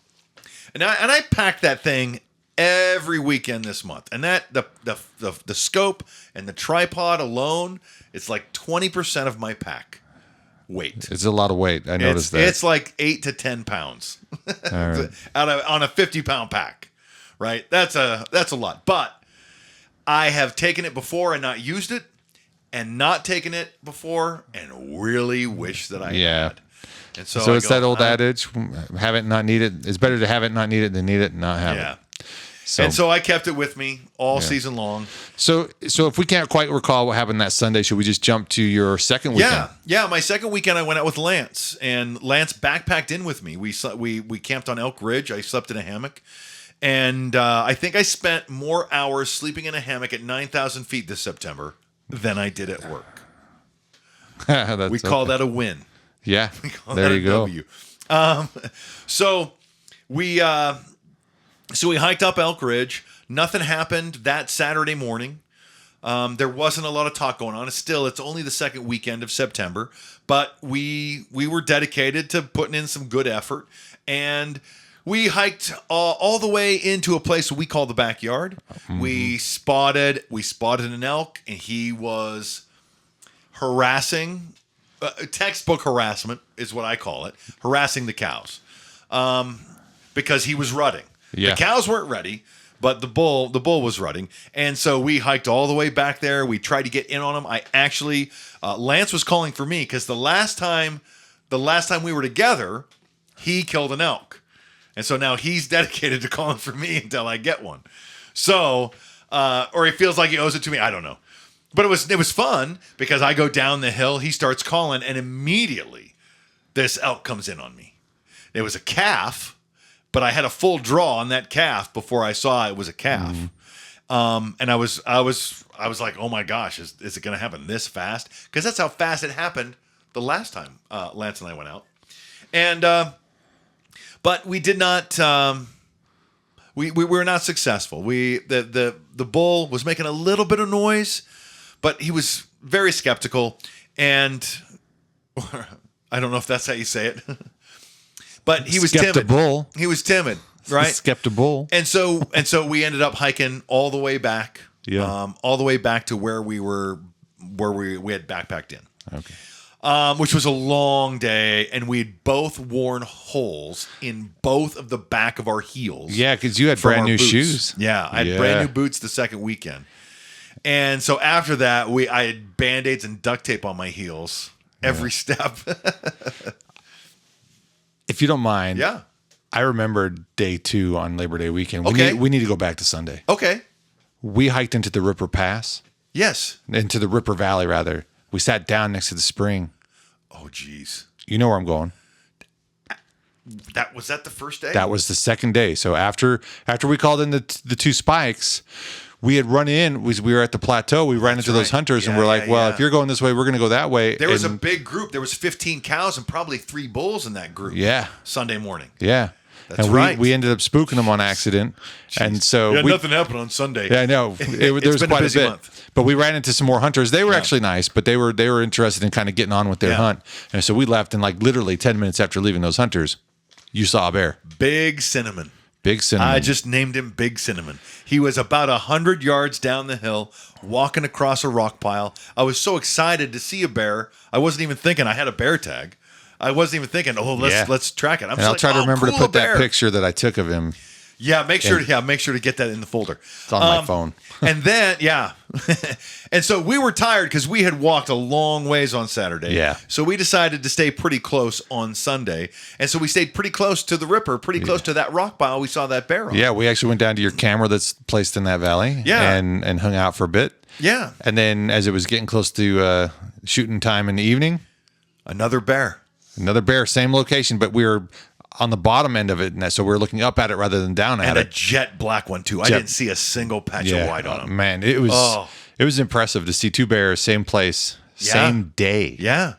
[SPEAKER 1] and I packed that thing every weekend this month, and that the scope and the tripod alone, it's like 20% of my pack weight.
[SPEAKER 2] It's a lot of weight. I noticed that.
[SPEAKER 1] It's like 8 to 10 pounds
[SPEAKER 2] All right.
[SPEAKER 1] on a 50-pound pack, right? That's a lot. But I have taken it before and not used it, and not taken it before and really wish that I
[SPEAKER 2] Yeah.
[SPEAKER 1] had. And so
[SPEAKER 2] So
[SPEAKER 1] I
[SPEAKER 2] it's
[SPEAKER 1] go,
[SPEAKER 2] that old adage: have it, not need it. It's better to have it, not need it, than need it, and not have
[SPEAKER 1] Yeah.
[SPEAKER 2] it. So,
[SPEAKER 1] And so I kept it with me all season long.
[SPEAKER 2] so if we can't quite recall what happened that Sunday, should we just jump to your second weekend?
[SPEAKER 1] Yeah. My second weekend, I went out with Lance, and Lance backpacked in with me. We camped on Elk Ridge. I slept in a hammock, and I think I spent more hours sleeping in a hammock at 9,000 feet this September than I did at work.
[SPEAKER 2] That's
[SPEAKER 1] We call that a win.
[SPEAKER 2] Yeah.
[SPEAKER 1] We call
[SPEAKER 2] There
[SPEAKER 1] that
[SPEAKER 2] you
[SPEAKER 1] a
[SPEAKER 2] go.
[SPEAKER 1] W. So we hiked up Elk Ridge. Nothing happened that Saturday morning. There wasn't a lot of talk going on. It's only the second weekend of September, but we were dedicated to putting in some good effort, and we hiked all the way into a place we call the backyard.
[SPEAKER 2] Mm-hmm.
[SPEAKER 1] We spotted an elk, and he was harassing. Textbook harassment is what I call it. Harassing the cows, because he was rutting.
[SPEAKER 2] Yeah.
[SPEAKER 1] The cows weren't ready, but the bull was rutting, and so we hiked all the way back there. We tried to get in on him. I actually, Lance was calling for me, because the last time we were together, he killed an elk, and so now he's dedicated to calling for me until I get one. So, or he feels like he owes it to me. I don't know. But it was fun, because I go down the hill, he starts calling, and immediately this elk comes in on me. It was a calf, but I had a full draw on that calf before I saw it was a calf. And I was like, oh my gosh, is it going to happen this fast? Because that's how fast it happened the last time Lance and I went out. And but we did not. We were not successful. The bull was making a little bit of noise, but he was very skeptical, and I don't know if that's how you say it, but he was timid.
[SPEAKER 2] Skeptical.
[SPEAKER 1] He was timid, right?
[SPEAKER 2] Skeptical.
[SPEAKER 1] And so we ended up hiking all the way back,
[SPEAKER 2] Yeah.
[SPEAKER 1] all the way back to where we had backpacked in.
[SPEAKER 2] Okay.
[SPEAKER 1] Which was a long day, and we'd both worn holes in both of the back of our heels.
[SPEAKER 2] Yeah, because you had
[SPEAKER 1] from
[SPEAKER 2] brand
[SPEAKER 1] our
[SPEAKER 2] new
[SPEAKER 1] boots.
[SPEAKER 2] shoes.
[SPEAKER 1] Yeah, I had brand new boots the second weekend. And so after that, I had Band-Aids and duct tape on my heels every step.
[SPEAKER 2] If you don't mind,
[SPEAKER 1] Yeah.
[SPEAKER 2] I remember day 2 on Labor Day weekend.
[SPEAKER 1] Okay.
[SPEAKER 2] We need to go back to Sunday.
[SPEAKER 1] Okay.
[SPEAKER 2] We hiked into the Ripper Pass,
[SPEAKER 1] Yes.
[SPEAKER 2] into the Ripper Valley, rather. We sat down next to the spring.
[SPEAKER 1] Oh, geez.
[SPEAKER 2] You know where I'm going.
[SPEAKER 1] Was that the first day?
[SPEAKER 2] That was the second day. So after we called in the 2 spikes, we had run in. We were at the plateau. We ran into those
[SPEAKER 1] right.
[SPEAKER 2] hunters, and
[SPEAKER 1] Yeah,
[SPEAKER 2] we're like,
[SPEAKER 1] yeah,
[SPEAKER 2] well,
[SPEAKER 1] yeah.
[SPEAKER 2] if you're going this way, we're going to go that way.
[SPEAKER 1] There was a
[SPEAKER 2] And-
[SPEAKER 1] big group. There was 15 cows and probably 3 bulls in that group.
[SPEAKER 2] Yeah.
[SPEAKER 1] Sunday morning.
[SPEAKER 2] Yeah.
[SPEAKER 1] That's
[SPEAKER 2] and
[SPEAKER 1] right.
[SPEAKER 2] we ended up spooking them on accident. And so
[SPEAKER 1] nothing happened on Sunday.
[SPEAKER 2] Yeah, I know. There was
[SPEAKER 1] been a
[SPEAKER 2] quite a
[SPEAKER 1] busy
[SPEAKER 2] bit.
[SPEAKER 1] month.
[SPEAKER 2] But we ran into some more hunters. They were actually nice, but they were interested in kind of getting on with their
[SPEAKER 1] Yeah.
[SPEAKER 2] hunt. And so we left, and like literally 10 minutes after leaving those hunters, you saw a bear.
[SPEAKER 1] Big cinnamon.
[SPEAKER 2] Big Cinnamon.
[SPEAKER 1] I just named him Big Cinnamon. He was about 100 yards down the hill, walking across a rock pile. I was so excited to see a bear. I wasn't even thinking I had a bear tag. I wasn't even thinking, let's track it.
[SPEAKER 2] And I'll try to remember to put that picture that I took of him.
[SPEAKER 1] Yeah, make sure to get that in the folder.
[SPEAKER 2] It's on my phone.
[SPEAKER 1] And then, and so we were tired because we had walked a long ways on Saturday.
[SPEAKER 2] Yeah.
[SPEAKER 1] So we decided to stay pretty close on Sunday. And so we stayed pretty close to the Ripper, pretty close to that rock pile we saw that bear on.
[SPEAKER 2] Yeah, we actually went down to your camera that's placed in that valley.
[SPEAKER 1] Yeah.
[SPEAKER 2] And hung out for a bit.
[SPEAKER 1] Yeah.
[SPEAKER 2] And then as it was getting close to shooting time in the evening,
[SPEAKER 1] Another bear,
[SPEAKER 2] same location, but we were on the bottom end of it, and so we were looking up at it rather than down at
[SPEAKER 1] and
[SPEAKER 2] it.
[SPEAKER 1] a jet black one too. I didn't see a single patch of white on him.
[SPEAKER 2] Man, it was impressive to see two bears, same place, same day.
[SPEAKER 1] Yeah.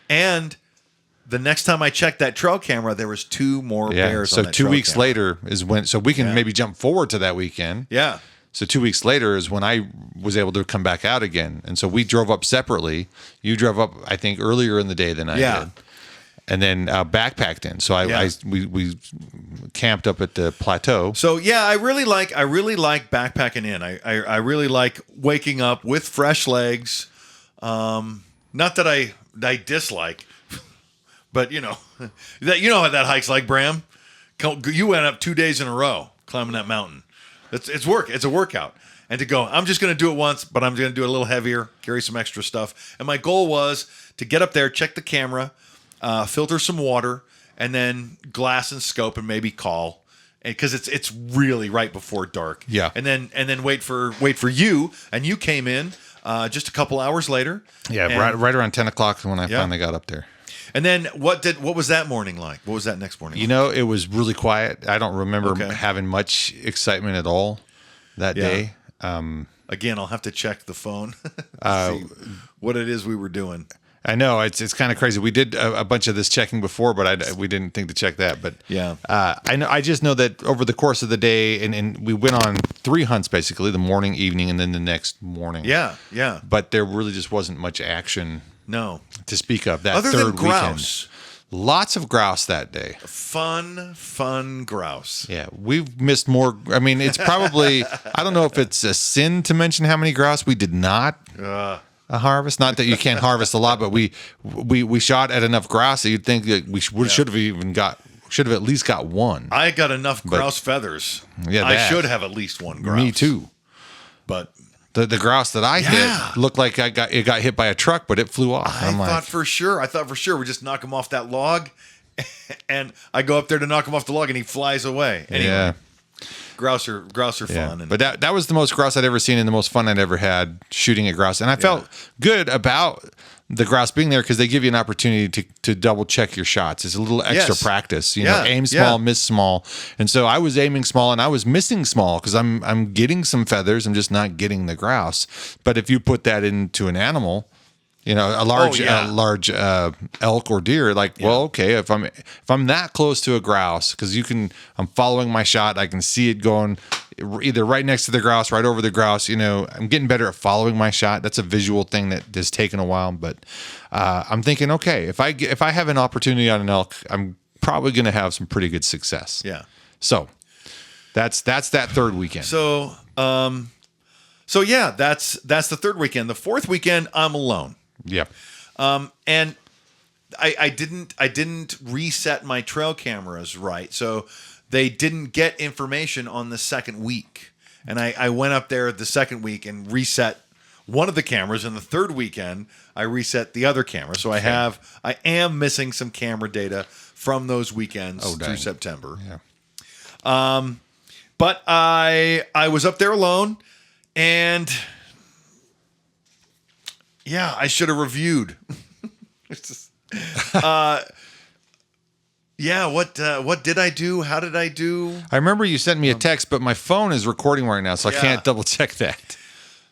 [SPEAKER 1] And the next time I checked that trail camera, there was two more bears.
[SPEAKER 2] So
[SPEAKER 1] on that
[SPEAKER 2] 2
[SPEAKER 1] trail
[SPEAKER 2] weeks
[SPEAKER 1] camera.
[SPEAKER 2] later is when. So we can maybe jump forward to that weekend.
[SPEAKER 1] Yeah.
[SPEAKER 2] So 2 weeks later is when I was able to come back out again, and so we drove up separately. You drove up, I think, earlier in the day than I did. And then backpacked in. So we camped up at the plateau.
[SPEAKER 1] So yeah, I really like backpacking in. I really like waking up with fresh legs. Not that I dislike, but you know how that hike's like, Bram. You went up 2 days in a row climbing that mountain. It's work. It's a workout. And to go, I'm just going to do it once, but I'm going to do it a little heavier, carry some extra stuff. And my goal was to get up there, check the camera, filter some water, and then glass and scope, and maybe call, because it's really right before dark.
[SPEAKER 2] Yeah,
[SPEAKER 1] and then wait for you, and you came in just a couple hours later.
[SPEAKER 2] Yeah, right around 10 o'clock when I finally got up there.
[SPEAKER 1] And then what was that morning like? What was that next morning?
[SPEAKER 2] Like? It was really quiet. I don't remember having much excitement at all that day.
[SPEAKER 1] Again, I'll have to check the phone to see what it is we were doing.
[SPEAKER 2] I know it's kind of crazy. We did a bunch of this checking before, but we didn't think to check that. But I just know that over the course of the day, and we went on 3 hunts basically: the morning, evening, and then the next morning.
[SPEAKER 1] Yeah.
[SPEAKER 2] But there really just wasn't much action.
[SPEAKER 1] No,
[SPEAKER 2] to speak of that
[SPEAKER 1] other
[SPEAKER 2] third
[SPEAKER 1] than grouse.
[SPEAKER 2] Weekend. Lots of grouse that day.
[SPEAKER 1] Fun grouse.
[SPEAKER 2] Yeah, we've missed more. I mean, it's probably I don't know if it's a sin to mention how many grouse we did not. Harvest. Not that you can't harvest a lot, but we shot at enough grouse that you'd think that we should have at least got one.
[SPEAKER 1] I got enough grouse feathers.
[SPEAKER 2] Yeah,
[SPEAKER 1] I should have at least one grouse.
[SPEAKER 2] Me too.
[SPEAKER 1] But
[SPEAKER 2] the grouse that I hit looked like it got hit by a truck, but it flew off.
[SPEAKER 1] I thought for sure we just knock him off that log, and I go up there to knock him off the log, and he flies away. Anyway. Yeah. Grouse are fun.
[SPEAKER 2] But that was the most grouse I'd ever seen and the most fun I'd ever had shooting at grouse. And I felt good about the grouse being there because they give you an opportunity to double check your shots. It's a little extra practice. Aim small, miss small. And so I was aiming small and I was missing small because I'm getting some feathers. I'm just not getting the grouse. But if you put that into an animal, a large elk or deer, well, okay, if I'm that close to a grouse, because I'm following my shot, I can see it going either right next to the grouse, right over the grouse. I'm getting better at following my shot. That's a visual thing that has taken a while, but I'm thinking, okay, if I have an opportunity on an elk, I'm probably going to have some pretty good success.
[SPEAKER 1] Yeah.
[SPEAKER 2] So that's that third weekend.
[SPEAKER 1] So yeah, that's the third weekend. The fourth weekend, I'm alone.
[SPEAKER 2] Yeah.
[SPEAKER 1] And I didn't reset my trail cameras right. So they didn't get information on the second week. And I went up there the second week and reset one of the cameras, and the third weekend I reset the other camera. So I am missing some camera data from those weekends through September.
[SPEAKER 2] Yeah.
[SPEAKER 1] But I was up there alone, and yeah, I should have reviewed. What did I do? How did I do?
[SPEAKER 2] I remember you sent me a text, but my phone is recording right now, so I can't double check that.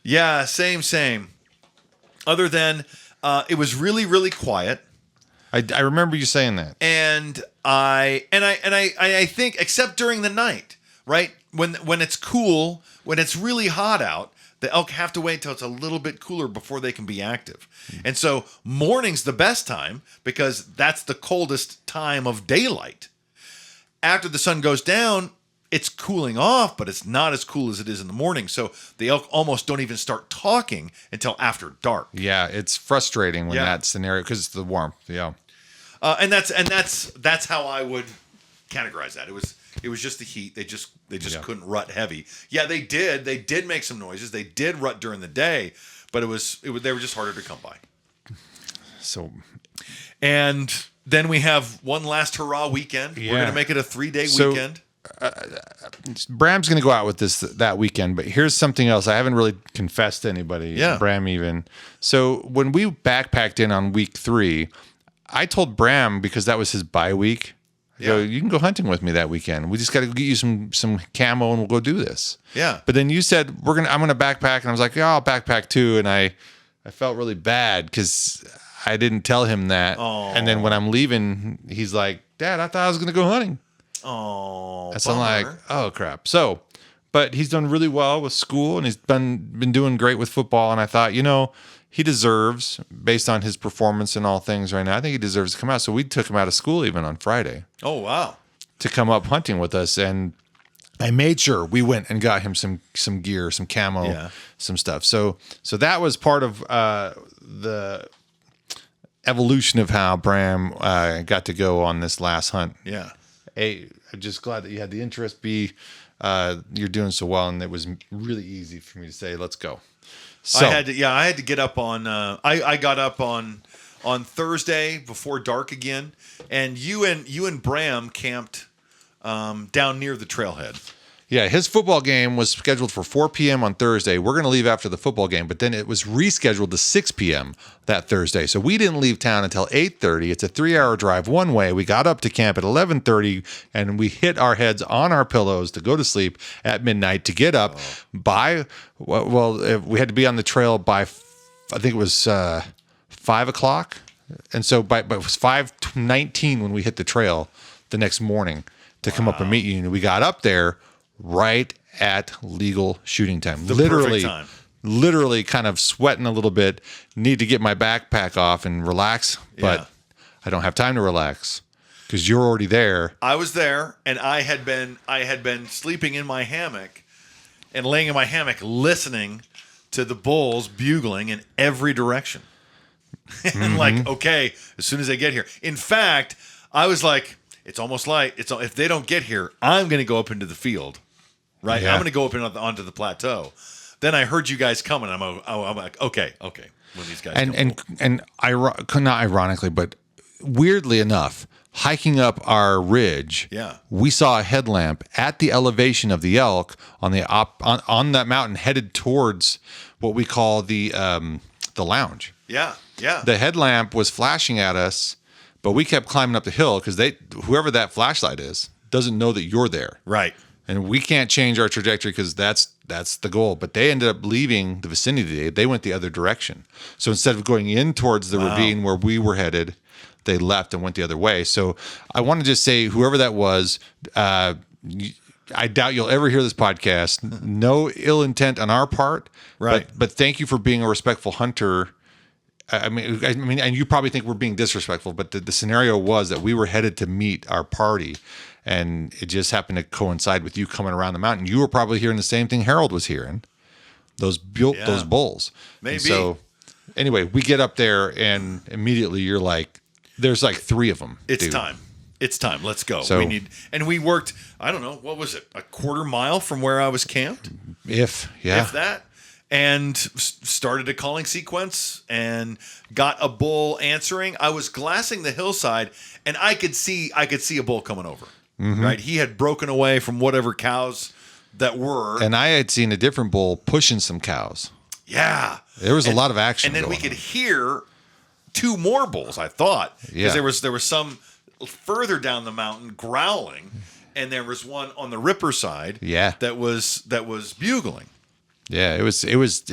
[SPEAKER 1] Yeah, same. Other than it was really, really quiet.
[SPEAKER 2] I remember you saying that.
[SPEAKER 1] And I think, except during the night, right? When it's cool, when it's really hot out, the elk have to wait till it's a little bit cooler before they can be active. And so morning's the best time because that's the coldest time of daylight. After the sun goes down, it's cooling off, but it's not as cool as it is in the morning. So the elk almost don't even start talking until after dark.
[SPEAKER 2] Yeah, it's frustrating when
[SPEAKER 1] Yeah.
[SPEAKER 2] that scenario, because it's the warmth. Yeah.
[SPEAKER 1] And that's how I would categorize that. It was just the heat. They just
[SPEAKER 2] Yeah.
[SPEAKER 1] couldn't rut heavy. Yeah, they did make some noises. They did rut during the day, but they were just harder to come by.
[SPEAKER 2] So
[SPEAKER 1] And then we have one last hurrah weekend.
[SPEAKER 2] Yeah.
[SPEAKER 1] We're gonna make it a 3-day
[SPEAKER 2] So-
[SPEAKER 1] weekend.
[SPEAKER 2] Bram's going to go out with this that weekend, but here's something else I haven't really confessed to anybody.
[SPEAKER 1] Yeah.
[SPEAKER 2] Bram even. So when we backpacked in on week 3, I told Bram, because that was his bye week, I go,
[SPEAKER 1] Yeah.
[SPEAKER 2] you can go hunting with me that weekend. We just got to get you some camo and we'll go do this.
[SPEAKER 1] Yeah.
[SPEAKER 2] But then you said I'm gonna backpack, and I was like, yeah, I'll backpack too. And I felt really bad because I didn't tell him that.
[SPEAKER 1] Oh.
[SPEAKER 2] And then when I'm leaving, he's like, Dad, I thought I was gonna go hunting.
[SPEAKER 1] Oh,
[SPEAKER 2] So I'm like,
[SPEAKER 1] bummer.
[SPEAKER 2] oh crap. So, but he's done really well with school, and he's been doing great with football. And I thought, he deserves, based on his performance and all things right now, I think he deserves to come out. So we took him out of school even on Friday
[SPEAKER 1] Oh, wow.
[SPEAKER 2] to come up hunting with us, and I made sure we went and got him some gear, some camo,
[SPEAKER 1] Yeah.
[SPEAKER 2] some stuff. So that was part of the evolution of how Bram got to go on this last hunt.
[SPEAKER 1] Yeah.
[SPEAKER 2] A, I'm just glad that you had the interest. B, you're doing so well, and it was really easy for me to say, let's go. So
[SPEAKER 1] I had to get up on. I got up on Thursday before dark again, and you and Bram camped down near the trailhead.
[SPEAKER 2] yeah, his football game was scheduled for 4 p.m. on Thursday. We're going to leave after the football game, but then it was rescheduled to 6 p.m. that Thursday. So we didn't leave town until 8:30. It's a 3-hour drive one way. We got up to camp at 11:30, and we hit our heads on our pillows to go to sleep at midnight to get up by, we had to be on the trail by, I think it was 5 o'clock. And so but it was 5:19 when we hit the trail the next morning to come up and meet you. And we got up there right at legal shooting time.
[SPEAKER 1] The
[SPEAKER 2] literally,
[SPEAKER 1] perfect time.
[SPEAKER 2] literally kind of sweating a little bit. Need to get my backpack off and relax, but
[SPEAKER 1] Yeah.
[SPEAKER 2] I don't have time to relax because you're already there.
[SPEAKER 1] I was there, and I had been sleeping in my hammock and laying in my hammock, listening to the bulls bugling in every direction. And like, okay, as soon as they get here. In fact, I was like, it's almost light. If they don't get here, I'm going to go up into the field, right?
[SPEAKER 2] Yeah.
[SPEAKER 1] I'm going to go up onto the plateau. Then I heard you guys coming. I'm like, okay. When these guys come.
[SPEAKER 2] Not ironically, but weirdly enough, hiking up our ridge,
[SPEAKER 1] Yeah.
[SPEAKER 2] we saw a headlamp at the elevation of the elk on on that mountain, headed towards what we call the lounge.
[SPEAKER 1] Yeah.
[SPEAKER 2] The headlamp was flashing at us, but we kept climbing up the hill because whoever that flashlight is doesn't know that you're there.
[SPEAKER 1] Right.
[SPEAKER 2] And we can't change our trajectory because that's the goal. But they ended up leaving the vicinity. They went the other direction. So instead of going in towards the ravine where we were headed, they left and went the other way. So I want to just say, whoever that was, I doubt you'll ever hear this podcast. No ill intent on our part.
[SPEAKER 1] Right.
[SPEAKER 2] But thank you for being a respectful hunter. I mean, and you probably think we're being disrespectful, but the scenario was that we were headed to meet our party, and it just happened to coincide with you coming around the mountain. You were probably hearing the same thing Harold was hearing, those bulls.
[SPEAKER 1] Maybe.
[SPEAKER 2] And so anyway, we get up there, and immediately you're like, there's like 3 of them.
[SPEAKER 1] It's
[SPEAKER 2] dude.
[SPEAKER 1] time. It's time. Let's go.
[SPEAKER 2] So-
[SPEAKER 1] We worked, I don't know, what was it? A quarter mile from where I was camped?
[SPEAKER 2] If
[SPEAKER 1] That. And started a calling sequence and got a bull answering. I was glassing the hillside, and I could see a bull coming over.
[SPEAKER 2] Mm-hmm.
[SPEAKER 1] Right? He had broken away from whatever cows that were.
[SPEAKER 2] And I had seen a different bull pushing some cows.
[SPEAKER 1] Yeah.
[SPEAKER 2] There was a lot of action.
[SPEAKER 1] And then we
[SPEAKER 2] going
[SPEAKER 1] could
[SPEAKER 2] on.
[SPEAKER 1] hear 2 more bulls, I thought.
[SPEAKER 2] Yeah.
[SPEAKER 1] Because there was some further down the mountain growling, and there was one on the Ripper side
[SPEAKER 2] Yeah.
[SPEAKER 1] that was bugling.
[SPEAKER 2] Yeah, it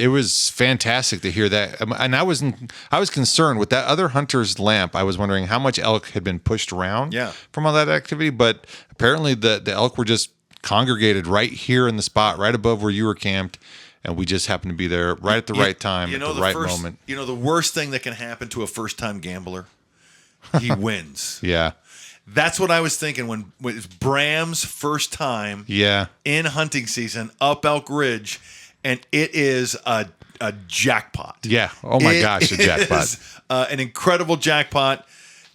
[SPEAKER 2] was fantastic to hear that, and I was concerned with that other hunter's lamp. I was wondering how much elk had been pushed around from all that activity, but apparently the elk were just congregated right here in the spot, right above where you were camped, and we just happened to be there right at the right time, at the right moment.
[SPEAKER 1] You know, the worst thing that can happen to a first-time gambler, he wins.
[SPEAKER 2] Yeah,
[SPEAKER 1] That's what I was thinking when it was Bram's first time
[SPEAKER 2] Yeah.
[SPEAKER 1] in hunting season up Elk Ridge, and it is a jackpot.
[SPEAKER 2] Yeah. Oh my gosh, a jackpot.
[SPEAKER 1] Is, an incredible jackpot.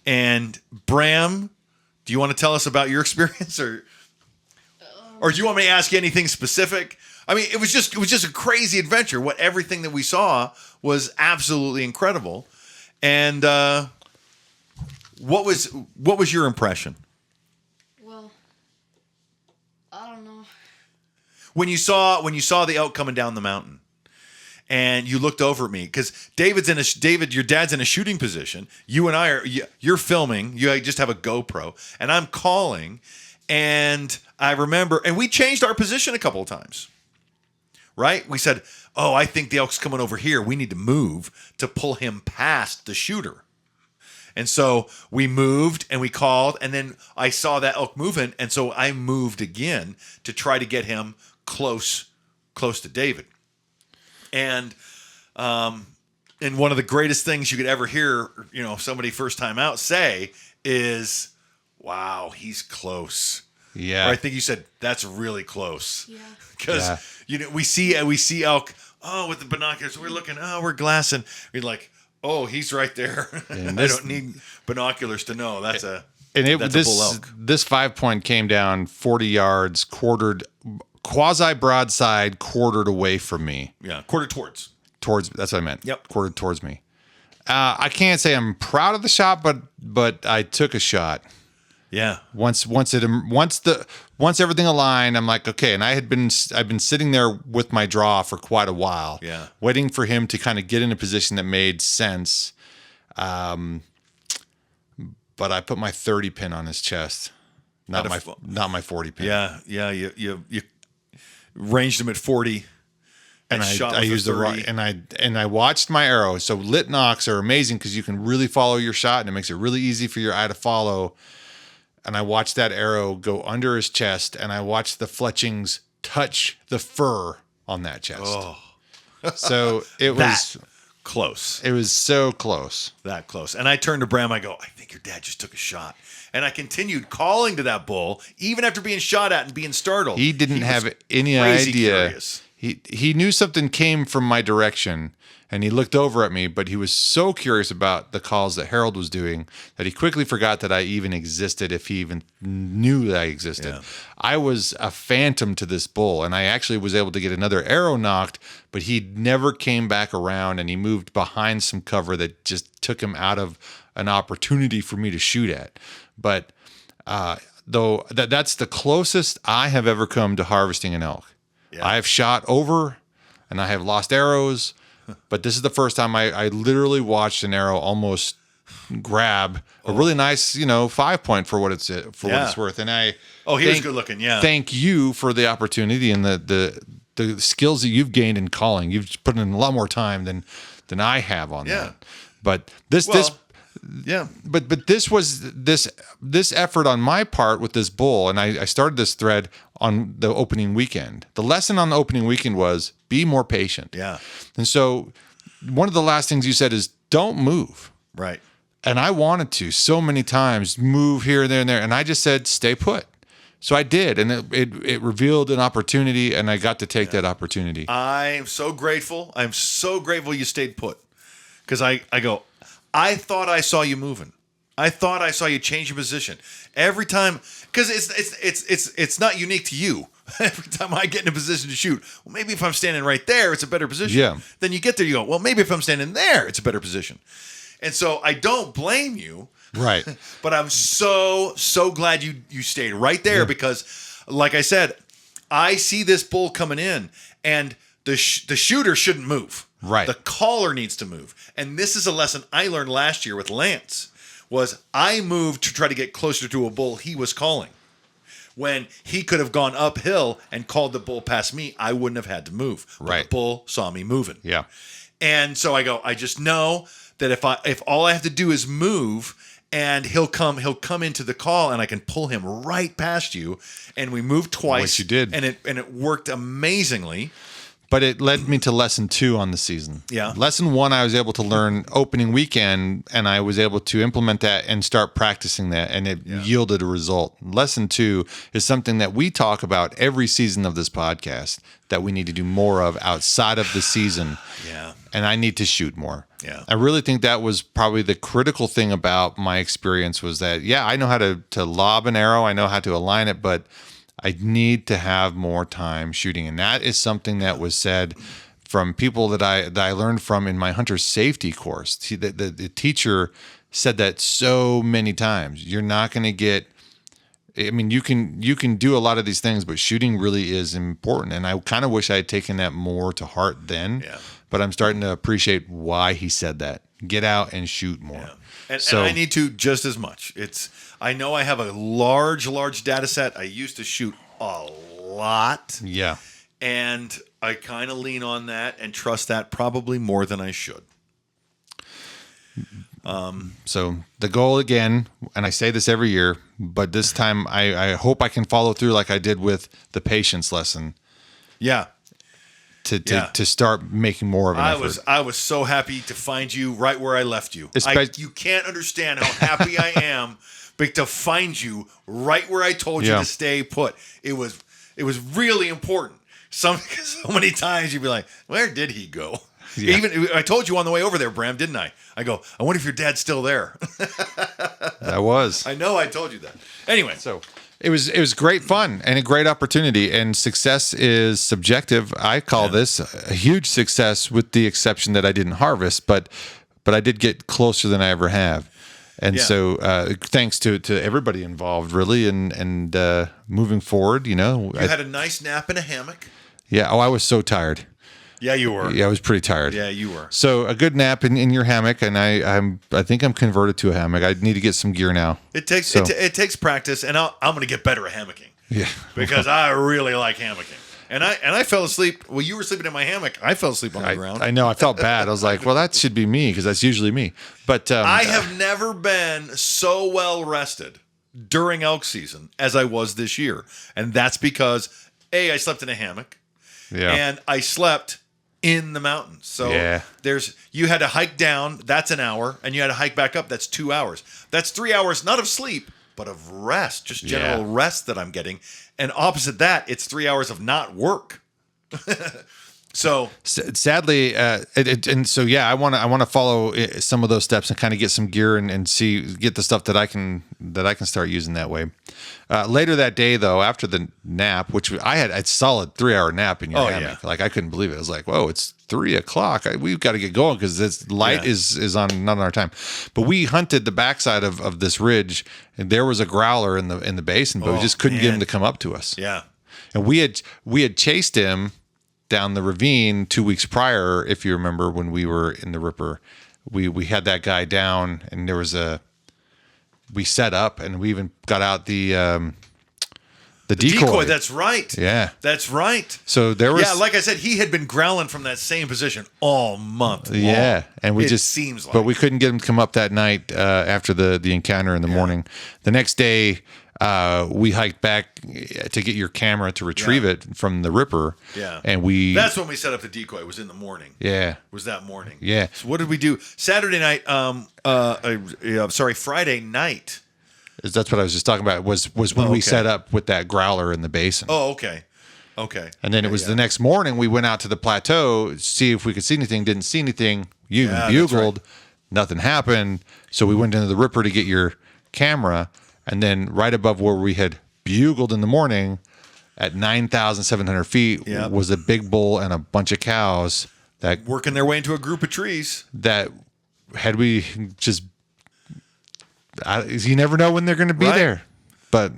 [SPEAKER 1] And Bram, do you want to tell us about your experience, or do you want me to ask you anything specific? I mean, it was just a crazy adventure. Everything that we saw was absolutely incredible. And what was your impression
[SPEAKER 3] Well, I don't know.
[SPEAKER 1] when you saw the elk coming down the mountain? And you looked over at me because David, your dad's in a shooting position. You and you're filming. You just have a GoPro, and I'm calling. And I remember, and we changed our position a couple of times. Right? We said, "Oh, I think the elk's coming over here. We need to move to pull him past the shooter." And so we moved and we called, and then I saw that elk moving, and so I moved again to try to get him close to David. And one of the greatest things you could ever hear, somebody first time out say is, "Wow, he's close."
[SPEAKER 2] Yeah.
[SPEAKER 1] Or I think you said that's really close.
[SPEAKER 3] Yeah.
[SPEAKER 1] Because we see elk. Oh, with the binoculars, we're looking. Oh, we're glassing. We're like, oh, he's right there. I don't need binoculars to know that's a bull elk.
[SPEAKER 2] This 5 point came down 40 yards, quartered, quasi broadside, quartered away from me.
[SPEAKER 1] Yeah, quarter towards.
[SPEAKER 2] That's what I meant.
[SPEAKER 1] Yep,
[SPEAKER 2] quartered towards me. I can't say I'm proud of the shot, but I took a shot.
[SPEAKER 1] Yeah.
[SPEAKER 2] Once everything aligned, I'm like, okay. And I've been sitting there with my draw for quite a while.
[SPEAKER 1] Yeah.
[SPEAKER 2] Waiting for him to kind of get in a position that made sense. But I put my 30 pin on his chest, not my 40 pin.
[SPEAKER 1] Yeah. You ranged him at 40.
[SPEAKER 2] And
[SPEAKER 1] shot
[SPEAKER 2] I used the right, and I watched my arrow. So lit nocks are amazing because you can really follow your shot, and it makes it really easy for your eye to follow. And I watched that arrow go under his chest, and I watched the fletchings touch the fur on that chest.
[SPEAKER 1] Oh.
[SPEAKER 2] So it was
[SPEAKER 1] close.
[SPEAKER 2] It was so close.
[SPEAKER 1] That close. And I turned to Bram. I go, I think your dad just took a shot. And I continued calling to that bull, even after being shot at and being startled.
[SPEAKER 2] He didn't have any idea.
[SPEAKER 1] Curious.
[SPEAKER 2] He knew something came from my direction, and he looked over at me, but he was so curious about the calls that Harold was doing that he quickly forgot that I even existed, if he even knew that I existed.
[SPEAKER 1] Yeah.
[SPEAKER 2] I was a phantom to this bull, and I actually was able to get another arrow knocked, but he never came back around, and he moved behind some cover that just took him out of an opportunity for me to shoot at. But though that's the closest I have ever come to harvesting an elk. Yeah. I have shot over and I have lost arrows, but this is the first time I literally watched an arrow almost grab a really nice, 5 point for what it's worth. And he
[SPEAKER 1] was good looking. Yeah.
[SPEAKER 2] Thank you for the opportunity and the skills that you've gained in calling. You've put in a lot more time than I have on that. But this effort on my part with this bull, and I started this thread on the opening weekend. The lesson on the opening weekend was be more patient.
[SPEAKER 1] Yeah.
[SPEAKER 2] And so one of the last things you said is don't move.
[SPEAKER 1] Right.
[SPEAKER 2] And I wanted to so many times move here, there, and there. And I just said, stay put. So I did. And it revealed an opportunity, and I got to take that opportunity.
[SPEAKER 1] I'm so grateful. I'm so grateful you stayed put. Because I thought I saw you moving. I thought I saw you change your position every time, because it's not unique to you. Every time I get in a position to shoot, well, maybe if I'm standing right there, it's a better position.
[SPEAKER 2] Yeah.
[SPEAKER 1] Then you get there, you go, well, maybe if I'm standing there, it's a better position. And so I don't blame you.
[SPEAKER 2] Right.
[SPEAKER 1] But I'm so glad you stayed right there because, like I said, I see this bull coming in, and the shooter shouldn't move.
[SPEAKER 2] Right.
[SPEAKER 1] The caller needs to move. And this is a lesson I learned last year with Lance, was I moved to try to get closer to a bull he was calling. When he could have gone uphill and called the bull past me, I wouldn't have had to move. But
[SPEAKER 2] right.
[SPEAKER 1] The bull saw me moving.
[SPEAKER 2] Yeah.
[SPEAKER 1] And so I just know that if all I have to do is move, and he'll come into the call, and I can pull him right past you. And we moved twice.
[SPEAKER 2] Which you did.
[SPEAKER 1] And it worked amazingly.
[SPEAKER 2] But it led me to lesson 2 on the season.
[SPEAKER 1] Yeah.
[SPEAKER 2] Lesson 1, I was able to learn opening weekend, and I was able to implement that and start practicing that, and it yielded a result. Lesson 2 is something that we talk about every season of this podcast that we need to do more of outside of the season.
[SPEAKER 1] Yeah.
[SPEAKER 2] And I need to shoot more.
[SPEAKER 1] Yeah.
[SPEAKER 2] I really think that was probably the critical thing about my experience was that, I know how to lob an arrow. I know how to align it, but I need to have more time shooting. And that is something that was said from people that I learned from in my hunter safety course. The teacher said that so many times. You're not going to get, I mean, you can do a lot of these things, but shooting really is important. And I kind of wish I had taken that more to heart then.
[SPEAKER 1] Yeah.
[SPEAKER 2] But I'm starting to appreciate why he said that. Get out and shoot more.
[SPEAKER 1] Yeah. And I need to just as much. I know I have a large data set. I used to shoot a lot.
[SPEAKER 2] Yeah.
[SPEAKER 1] And I kind of lean on that and trust that probably more than I should.
[SPEAKER 2] So the goal again, and I say this every year, but this time I hope I can follow through like I did with the patience lesson.
[SPEAKER 1] Yeah.
[SPEAKER 2] To start making more of an effort.
[SPEAKER 1] I was so happy to find you right where I left you. You can't understand how happy I am but to find you right where I told you to stay put. It was really important. So many times you'd be like, where did he go? Yeah. Even I told you on the way over there, Bram, didn't I? I go, I wonder if your dad's still there.
[SPEAKER 2] I was.
[SPEAKER 1] I know I told you that. Anyway,
[SPEAKER 2] so it was great fun and a great opportunity. And success is subjective. I call this a huge success, with the exception that I didn't harvest, but I did get closer than I ever have. And so thanks to everybody involved, really, and moving forward, you
[SPEAKER 1] had a nice nap in a hammock.
[SPEAKER 2] Yeah. Oh, I was so tired.
[SPEAKER 1] Yeah, you were.
[SPEAKER 2] Yeah, I was pretty tired.
[SPEAKER 1] Yeah, you were.
[SPEAKER 2] So a good nap in your hammock, and I think I'm converted to a hammock. I need to get some gear now.
[SPEAKER 1] It takes practice, and I'm going to get better at hammocking.
[SPEAKER 2] Yeah,
[SPEAKER 1] because I really like hammocking. And I fell asleep. Well, you were sleeping in my hammock. I fell asleep on the ground.
[SPEAKER 2] I know. I felt bad. I was like, well, that should be me, because that's usually me. But
[SPEAKER 1] I have never been so well rested during elk season as I was this year, and that's because I slept in a hammock, and I slept in the mountains. So you had to hike down, that's an hour, and you had to hike back up, that's 2 hours. That's 3 hours, not of sleep, but of rest, just general rest that I'm getting. And opposite that, it's 3 hours of not work. So
[SPEAKER 2] sadly, I want to follow some of those steps and kind of get some gear and get the stuff that I can start using that way. Later that day, though, after the nap, which I had a solid 3 hour nap in your hammock, like I couldn't believe it. I was like, whoa, it's 3 o'clock. We've got to get going because this light is on not on our time. But we hunted the backside of this ridge, and there was a growler in the basin, but we just couldn't get him to come up to us.
[SPEAKER 1] Yeah,
[SPEAKER 2] and we had chased him down the ravine 2 weeks prior, if you remember, when we were in the Ripper. We had that guy down, and we set up, and we even got out the decoy.
[SPEAKER 1] That's right.
[SPEAKER 2] Yeah,
[SPEAKER 1] that's right.
[SPEAKER 2] So there was,
[SPEAKER 1] like I said, he had been growling from that same position all month long.
[SPEAKER 2] Yeah, and we
[SPEAKER 1] seems like,
[SPEAKER 2] but we couldn't get him to come up that night after the encounter in the morning. The next day, we hiked back to get your camera to retrieve it from the Ripper.
[SPEAKER 1] Yeah,
[SPEAKER 2] and
[SPEAKER 1] that's when we set up the decoy. It was in the morning.
[SPEAKER 2] Yeah,
[SPEAKER 1] it was that morning.
[SPEAKER 2] Yeah.
[SPEAKER 1] So what did we do Saturday night? Friday night.
[SPEAKER 2] That's what I was just talking about. Was when we set up with that growler in the basin.
[SPEAKER 1] Oh, okay.
[SPEAKER 2] And then it was the next morning. We went out to the plateau, see if we could see anything. Didn't see anything. You even bugled. Right. Nothing happened. So we went into the Ripper to get your camera. And then right above where we had bugled in the morning at 9,700 feet was a big bull and a bunch of cows that
[SPEAKER 1] working their way into a group of trees.
[SPEAKER 2] That had we just, you never know when they're going to be there. But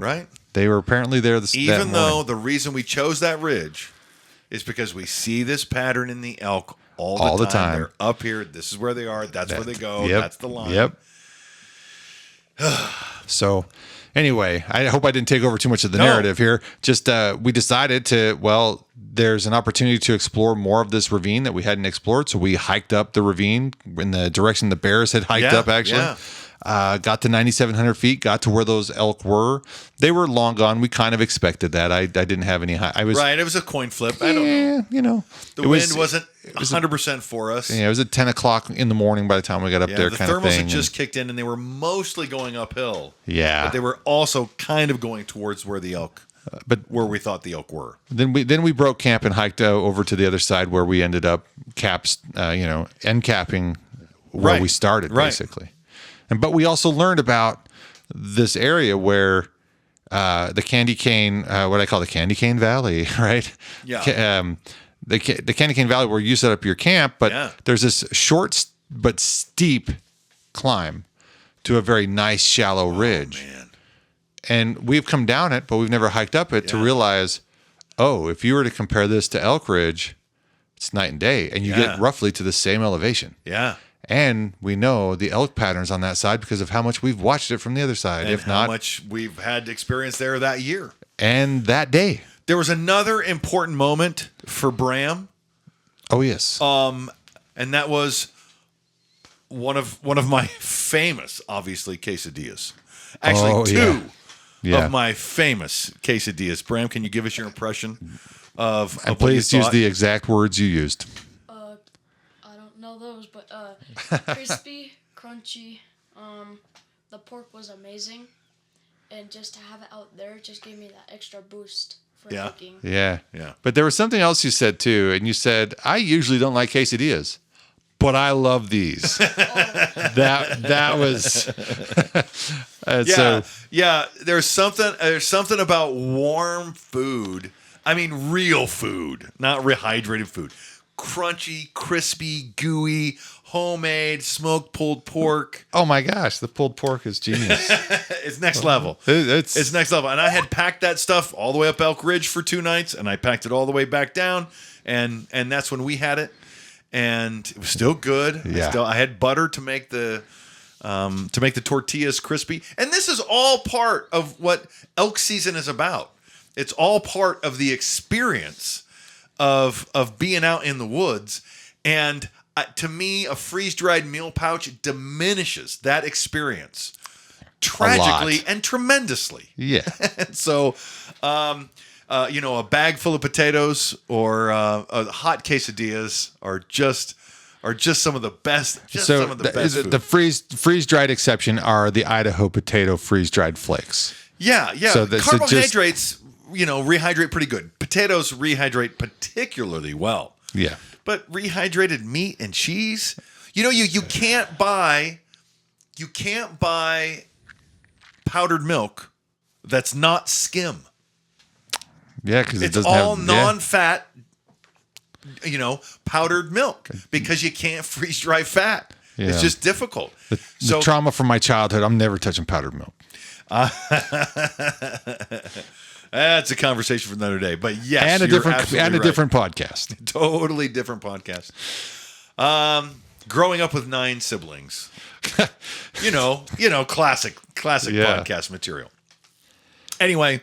[SPEAKER 2] they were apparently there
[SPEAKER 1] Even though the reason we chose that ridge is because we see this pattern in the elk all the time. They're up here. This is where they are. That's where they go. That's the line.
[SPEAKER 2] Yep. So anyway, I hope I didn't take over too much of the narrative here. Just we decided there's an opportunity to explore more of this ravine that we hadn't explored. So we hiked up the ravine in the direction the bears had hiked up, actually. got to 9,700 feet, got to where those elk were. They were long gone. We kind of expected that. I didn't have any high. I was
[SPEAKER 1] Right. It was a coin flip. I don't know.
[SPEAKER 2] you know,
[SPEAKER 1] The wind wasn't 100% for us.
[SPEAKER 2] Yeah, it was at 10 o'clock in the morning by the time we got up there,
[SPEAKER 1] the
[SPEAKER 2] kind of
[SPEAKER 1] thermals
[SPEAKER 2] thing.
[SPEAKER 1] had just kicked in, and they were mostly going uphill.
[SPEAKER 2] Yeah.
[SPEAKER 1] But they were also kind of going towards where the elk, where we thought the elk were.
[SPEAKER 2] Then we broke camp and hiked over to the other side where we ended up end capping where
[SPEAKER 1] Right.
[SPEAKER 2] we started
[SPEAKER 1] Right.
[SPEAKER 2] basically. But we also learned about this area where the Candy Cane, what I call the Candy Cane Valley, right?
[SPEAKER 1] Yeah.
[SPEAKER 2] The Candy Cane Valley where you set up your camp, but
[SPEAKER 1] Yeah.
[SPEAKER 2] there's this short but steep climb to a very nice shallow ridge.
[SPEAKER 1] Man.
[SPEAKER 2] And we've come down it, but we've never hiked up it to
[SPEAKER 1] Yeah.
[SPEAKER 2] realize, oh, if you were to compare this to Elk Ridge, it's night and day, and you
[SPEAKER 1] Yeah.
[SPEAKER 2] get roughly to the same elevation.
[SPEAKER 1] Yeah.
[SPEAKER 2] And we know the elk patterns on that side because of how much we've watched it from the other side,
[SPEAKER 1] And
[SPEAKER 2] if
[SPEAKER 1] how
[SPEAKER 2] not,
[SPEAKER 1] much we've had experience there that year.
[SPEAKER 2] and that day.
[SPEAKER 1] There was another important moment for Bram,
[SPEAKER 2] Oh yes,
[SPEAKER 1] and that was one of my famous, obviously, quesadillas. Actually,
[SPEAKER 2] Oh,
[SPEAKER 1] two
[SPEAKER 2] yeah.
[SPEAKER 1] of my famous quesadillas. Bram, can you give us your impression of
[SPEAKER 2] And
[SPEAKER 1] what you
[SPEAKER 2] please use
[SPEAKER 1] thought?
[SPEAKER 2] the exact words you used.
[SPEAKER 3] I don't know those, but crispy, crunchy. The pork was amazing, and just to have it out there just gave me that extra boost for
[SPEAKER 1] Yeah.
[SPEAKER 3] hiking.
[SPEAKER 2] Yeah,
[SPEAKER 1] Yeah.
[SPEAKER 2] But there was something else you said too, and you said I usually don't like quesadillas, but I love these. that was. And
[SPEAKER 1] Yeah,
[SPEAKER 2] so
[SPEAKER 1] yeah. There's something about warm food. I mean, real food, not rehydrated food. Crunchy, crispy, gooey, homemade, smoked pulled pork.
[SPEAKER 2] oh my gosh, the pulled pork is genius.
[SPEAKER 1] It's next level. It's next level. And I had packed that stuff all the way up Elk Ridge for 2 nights, and I packed it all the way back down, and that's when we had it, and it was still good.
[SPEAKER 2] Yeah.
[SPEAKER 1] I had butter to make the tortillas crispy, and this is all part of what elk season is about. It's all part of the experience of being out in the woods, and to me, a freeze-dried meal pouch diminishes that experience tragically and tremendously.
[SPEAKER 2] Yeah.
[SPEAKER 1] And so, a bag full of potatoes or hot quesadillas are just some of the best.
[SPEAKER 2] So
[SPEAKER 1] some of the best food.
[SPEAKER 2] the freeze dried exception are the Idaho potato freeze dried flakes.
[SPEAKER 1] Yeah.
[SPEAKER 2] So that's
[SPEAKER 1] Carbohydrates, rehydrate pretty good. Potatoes rehydrate particularly well.
[SPEAKER 2] Yeah.
[SPEAKER 1] But rehydrated meat and cheese, you can't buy powdered milk that's not skim.
[SPEAKER 2] Yeah, because it
[SPEAKER 1] It's
[SPEAKER 2] doesn't
[SPEAKER 1] all
[SPEAKER 2] have
[SPEAKER 1] non-fat, powdered milk because you can't freeze dry fat.
[SPEAKER 2] Yeah.
[SPEAKER 1] It's just difficult.
[SPEAKER 2] the trauma from my childhood. I'm never touching powdered milk.
[SPEAKER 1] That's a conversation for another day. But yes,
[SPEAKER 2] And a
[SPEAKER 1] you're
[SPEAKER 2] different
[SPEAKER 1] absolutely right.
[SPEAKER 2] different podcast.
[SPEAKER 1] Totally different podcast. Growing up with 9 siblings, classic
[SPEAKER 2] Yeah.
[SPEAKER 1] podcast material. Anyway,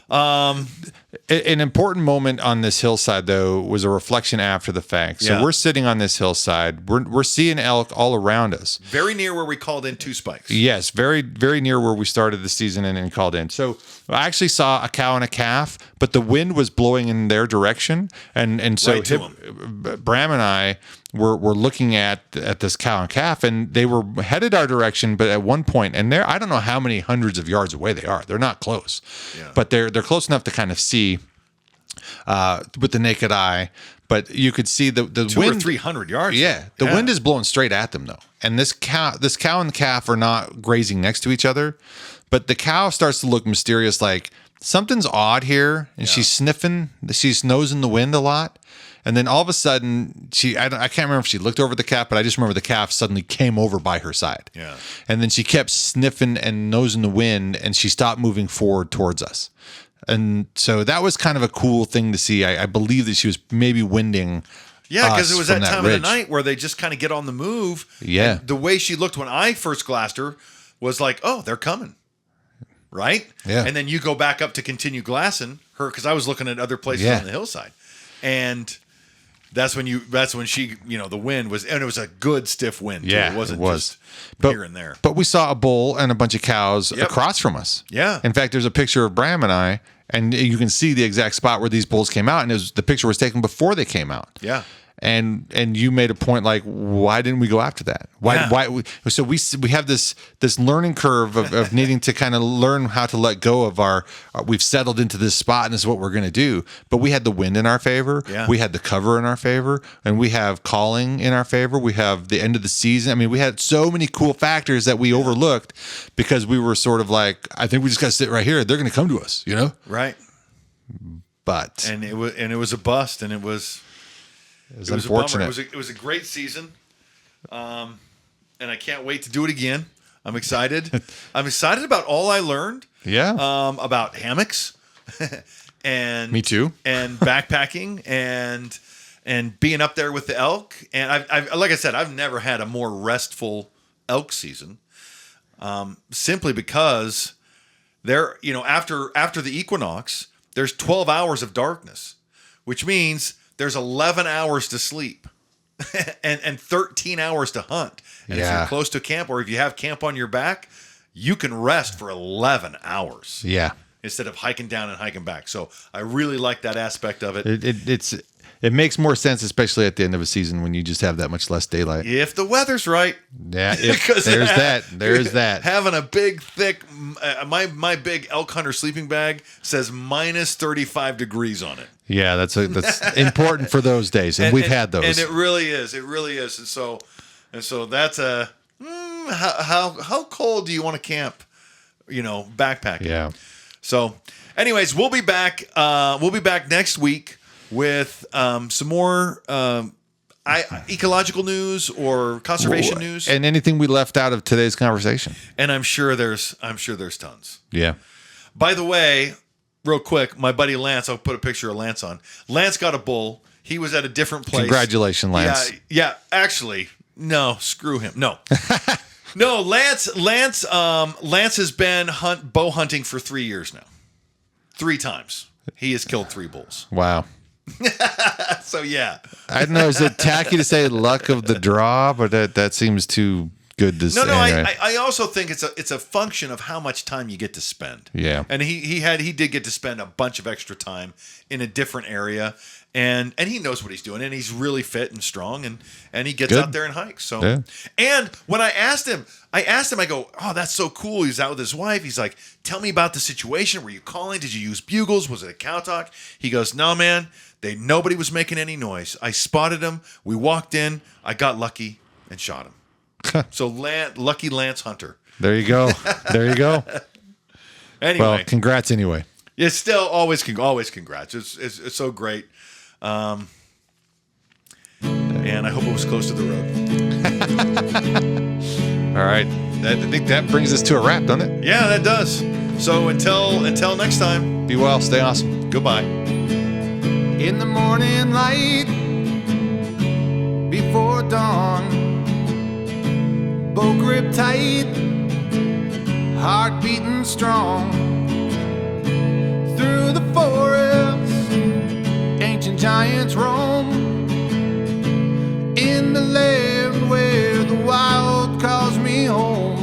[SPEAKER 2] An important moment on this hillside, though, was a reflection after the fact. So
[SPEAKER 1] Yeah.
[SPEAKER 2] we're sitting on this hillside. We're seeing elk all around us.
[SPEAKER 1] very near where we called in 2 spikes.
[SPEAKER 2] Yes, very, very near where we started the season and called in. So I actually saw a cow and a calf, but the wind was blowing in their direction. And so
[SPEAKER 1] Right to
[SPEAKER 2] Bram and I were looking at this cow and calf, and they were headed our direction, but at one point, and I don't know how many hundreds of yards away they are. They're not close, but they're close enough to kind of see with the naked eye. But you could see the
[SPEAKER 1] 200
[SPEAKER 2] wind.
[SPEAKER 1] or 300 yards.
[SPEAKER 2] Yeah, the wind is blowing straight at them though, and this cow and the calf are not grazing next to each other, but the cow starts to look mysterious, like something's odd here, and she's sniffing, she's nosing the wind a lot, and then all of a sudden I can't remember if she looked over the calf, but I just remember the calf suddenly came over by her side, and then she kept sniffing and nosing the wind, and she stopped moving forward towards us. And so that was kind of a cool thing to see. I believe that she was maybe winding.
[SPEAKER 1] Yeah, because it was that time of the
[SPEAKER 2] ridge.
[SPEAKER 1] night where they just kind of get on the move.
[SPEAKER 2] Yeah.
[SPEAKER 1] And the way she looked when I first glassed her was like, oh, they're coming. Right?
[SPEAKER 2] Yeah.
[SPEAKER 1] And then you go back up to continue glassing her because I was looking at other places on the hillside. And That's when she, the wind was, and it was a good stiff wind. Too.
[SPEAKER 2] Yeah,
[SPEAKER 1] It wasn't
[SPEAKER 2] it was.
[SPEAKER 1] just
[SPEAKER 2] But-
[SPEAKER 1] here and there.
[SPEAKER 2] But we saw a bull and a bunch of cows
[SPEAKER 1] Yep.
[SPEAKER 2] across from us.
[SPEAKER 1] Yeah.
[SPEAKER 2] In fact, there's a picture of Bram and I, and you can see the exact spot where these bulls came out, and the picture was taken before they came out.
[SPEAKER 1] Yeah.
[SPEAKER 2] And you made a point like, why didn't we go after that? So we have this learning curve of needing to kind of learn how to let go of we've settled into this spot and this is what we're going to do. But we had the wind in our favor.
[SPEAKER 1] Yeah.
[SPEAKER 2] We had the cover in our favor, and we have calling in our favor. We have the end of the season. I mean, we had so many cool factors that we overlooked because we were sort of like, I think we just got to sit right here. They're going to come to us,
[SPEAKER 1] Right.
[SPEAKER 2] But
[SPEAKER 1] And it was a bust, and it was
[SPEAKER 2] unfortunate.
[SPEAKER 1] A bummer. It was a great season, and I can't wait to do it again. I'm excited. I'm excited about all I learned.
[SPEAKER 2] Yeah.
[SPEAKER 1] About hammocks, and
[SPEAKER 2] Me too.
[SPEAKER 1] and backpacking, and being up there with the elk. And I've like I said, I've never had a more restful elk season, simply because after the equinox, there's 12 hours of darkness, which means there's 11 hours to sleep and 13 hours to hunt. And if
[SPEAKER 2] Yeah.
[SPEAKER 1] you're close to camp, or if you have camp on your back, you can rest for 11 hours
[SPEAKER 2] Yeah.
[SPEAKER 1] instead of hiking down and hiking back. So I really like that aspect of it.
[SPEAKER 2] It makes more sense, especially at the end of a season when you just have that much less daylight.
[SPEAKER 1] If the weather's right.
[SPEAKER 2] Yeah,
[SPEAKER 1] Because
[SPEAKER 2] there's that.
[SPEAKER 1] Having a big, thick, my big elk hunter sleeping bag says minus 35 degrees on it.
[SPEAKER 2] Yeah, that's important for those days, and we've had those.
[SPEAKER 1] And it really is. It really is. And so that's how cold do you want to camp? Backpacking.
[SPEAKER 2] Yeah.
[SPEAKER 1] So, anyways, we'll be back. We'll be back next week with some more ecological news or conservation news,
[SPEAKER 2] and anything we left out of today's conversation.
[SPEAKER 1] and I'm sure there's tons.
[SPEAKER 2] Yeah.
[SPEAKER 1] By the way, real quick, my buddy Lance, I'll put a picture of Lance on. Lance got a bull. He was at a different place.
[SPEAKER 2] Congratulations, Lance.
[SPEAKER 1] Yeah. Actually, no, screw him. No. No, Lance has been bow hunting for 3 years now. 3 times. He has killed 3 bulls.
[SPEAKER 2] Wow.
[SPEAKER 1] So yeah.
[SPEAKER 2] I don't know. Is it tacky to say luck of the draw, but that seems too good to say.
[SPEAKER 1] No.
[SPEAKER 2] Anyway.
[SPEAKER 1] I also think it's a function of how much time you get to spend.
[SPEAKER 2] Yeah.
[SPEAKER 1] And he did get to spend a bunch of extra time in a different area, and he knows what he's doing, and he's really fit and strong, and he gets
[SPEAKER 2] Good.
[SPEAKER 1] out there and hikes. So
[SPEAKER 2] Yeah.
[SPEAKER 1] And when I asked him, I go, oh, that's so cool. He's out with his wife. He's like, tell me about the situation. Were you calling? Did you use bugles? Was it a cow talk? He goes, no, man. Nobody was making any noise. I spotted him. We walked in. I got lucky and shot him. So lucky Lance Hunter.
[SPEAKER 2] There you go.
[SPEAKER 1] Anyway,
[SPEAKER 2] Well, congrats anyway.
[SPEAKER 1] it's still always congrats. It's so great. And I hope it was close to the road.
[SPEAKER 2] All right. I think that brings us to a wrap, doesn't it?
[SPEAKER 1] Yeah, that does. So until next time,
[SPEAKER 2] Be well. Stay awesome.
[SPEAKER 1] goodbye.
[SPEAKER 2] In the morning light, before dawn, bow grip tight, heart beating strong. Through the forest, ancient giants roam. In the land where the wild calls me home.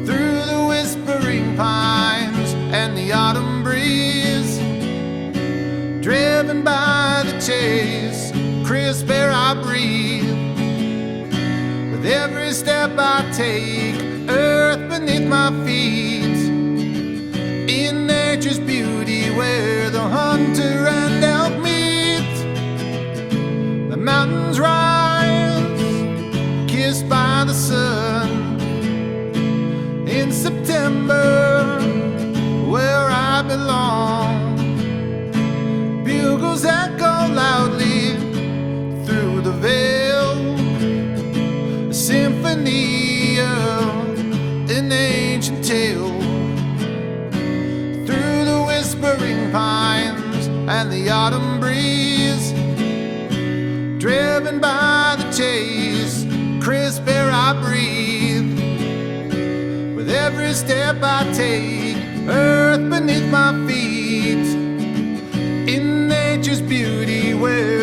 [SPEAKER 2] Through the whispering pines and the autumn breeze, driven by the chase, crisp air I breathe. With every step I take, earth beneath my feet. In nature's beauty where the hunter and elk meet. The mountains rise, kissed by the sun. In September, where I belong. Bugles echo loudly through the veil, a symphony of an ancient tale. Through the whispering pines and the autumn breeze, driven by the chase, crisp air I breathe. With every step I take, earth beneath my feet. In nature's beauty where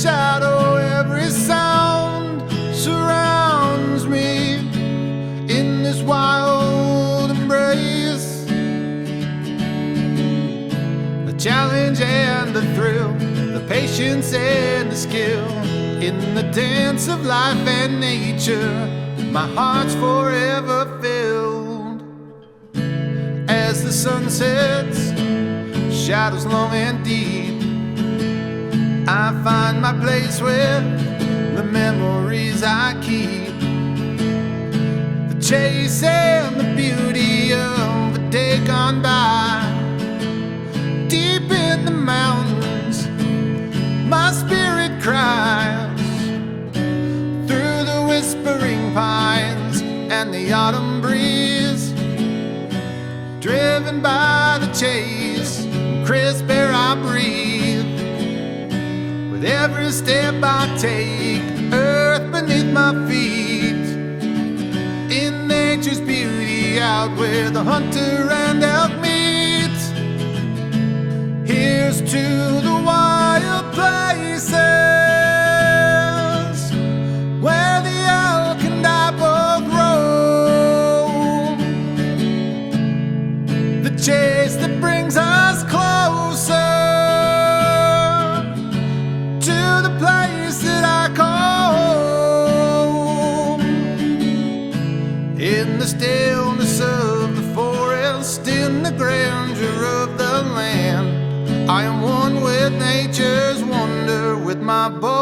[SPEAKER 4] shadow, every sound surrounds me in this wild embrace. The challenge and the thrill, the patience and the skill, in the dance of life and nature, my heart's forever filled. As the sun sets, shadows long and deep, I find my place with the memories I keep. The chase and the beauty of a day gone by. Deep in the mountains, my spirit cries. Through the whispering pines and the autumn breeze, driven by the chase, crisp air I breathe. With every step I take, earth beneath my feet. In nature's beauty, out where the hunter and elk meet. Here's to the wild places where the elk and I both roam. The chase that brings us closer to the place that I call home. In the stillness of the forest, in the grandeur of the land, I am one with nature's wonder, with my bow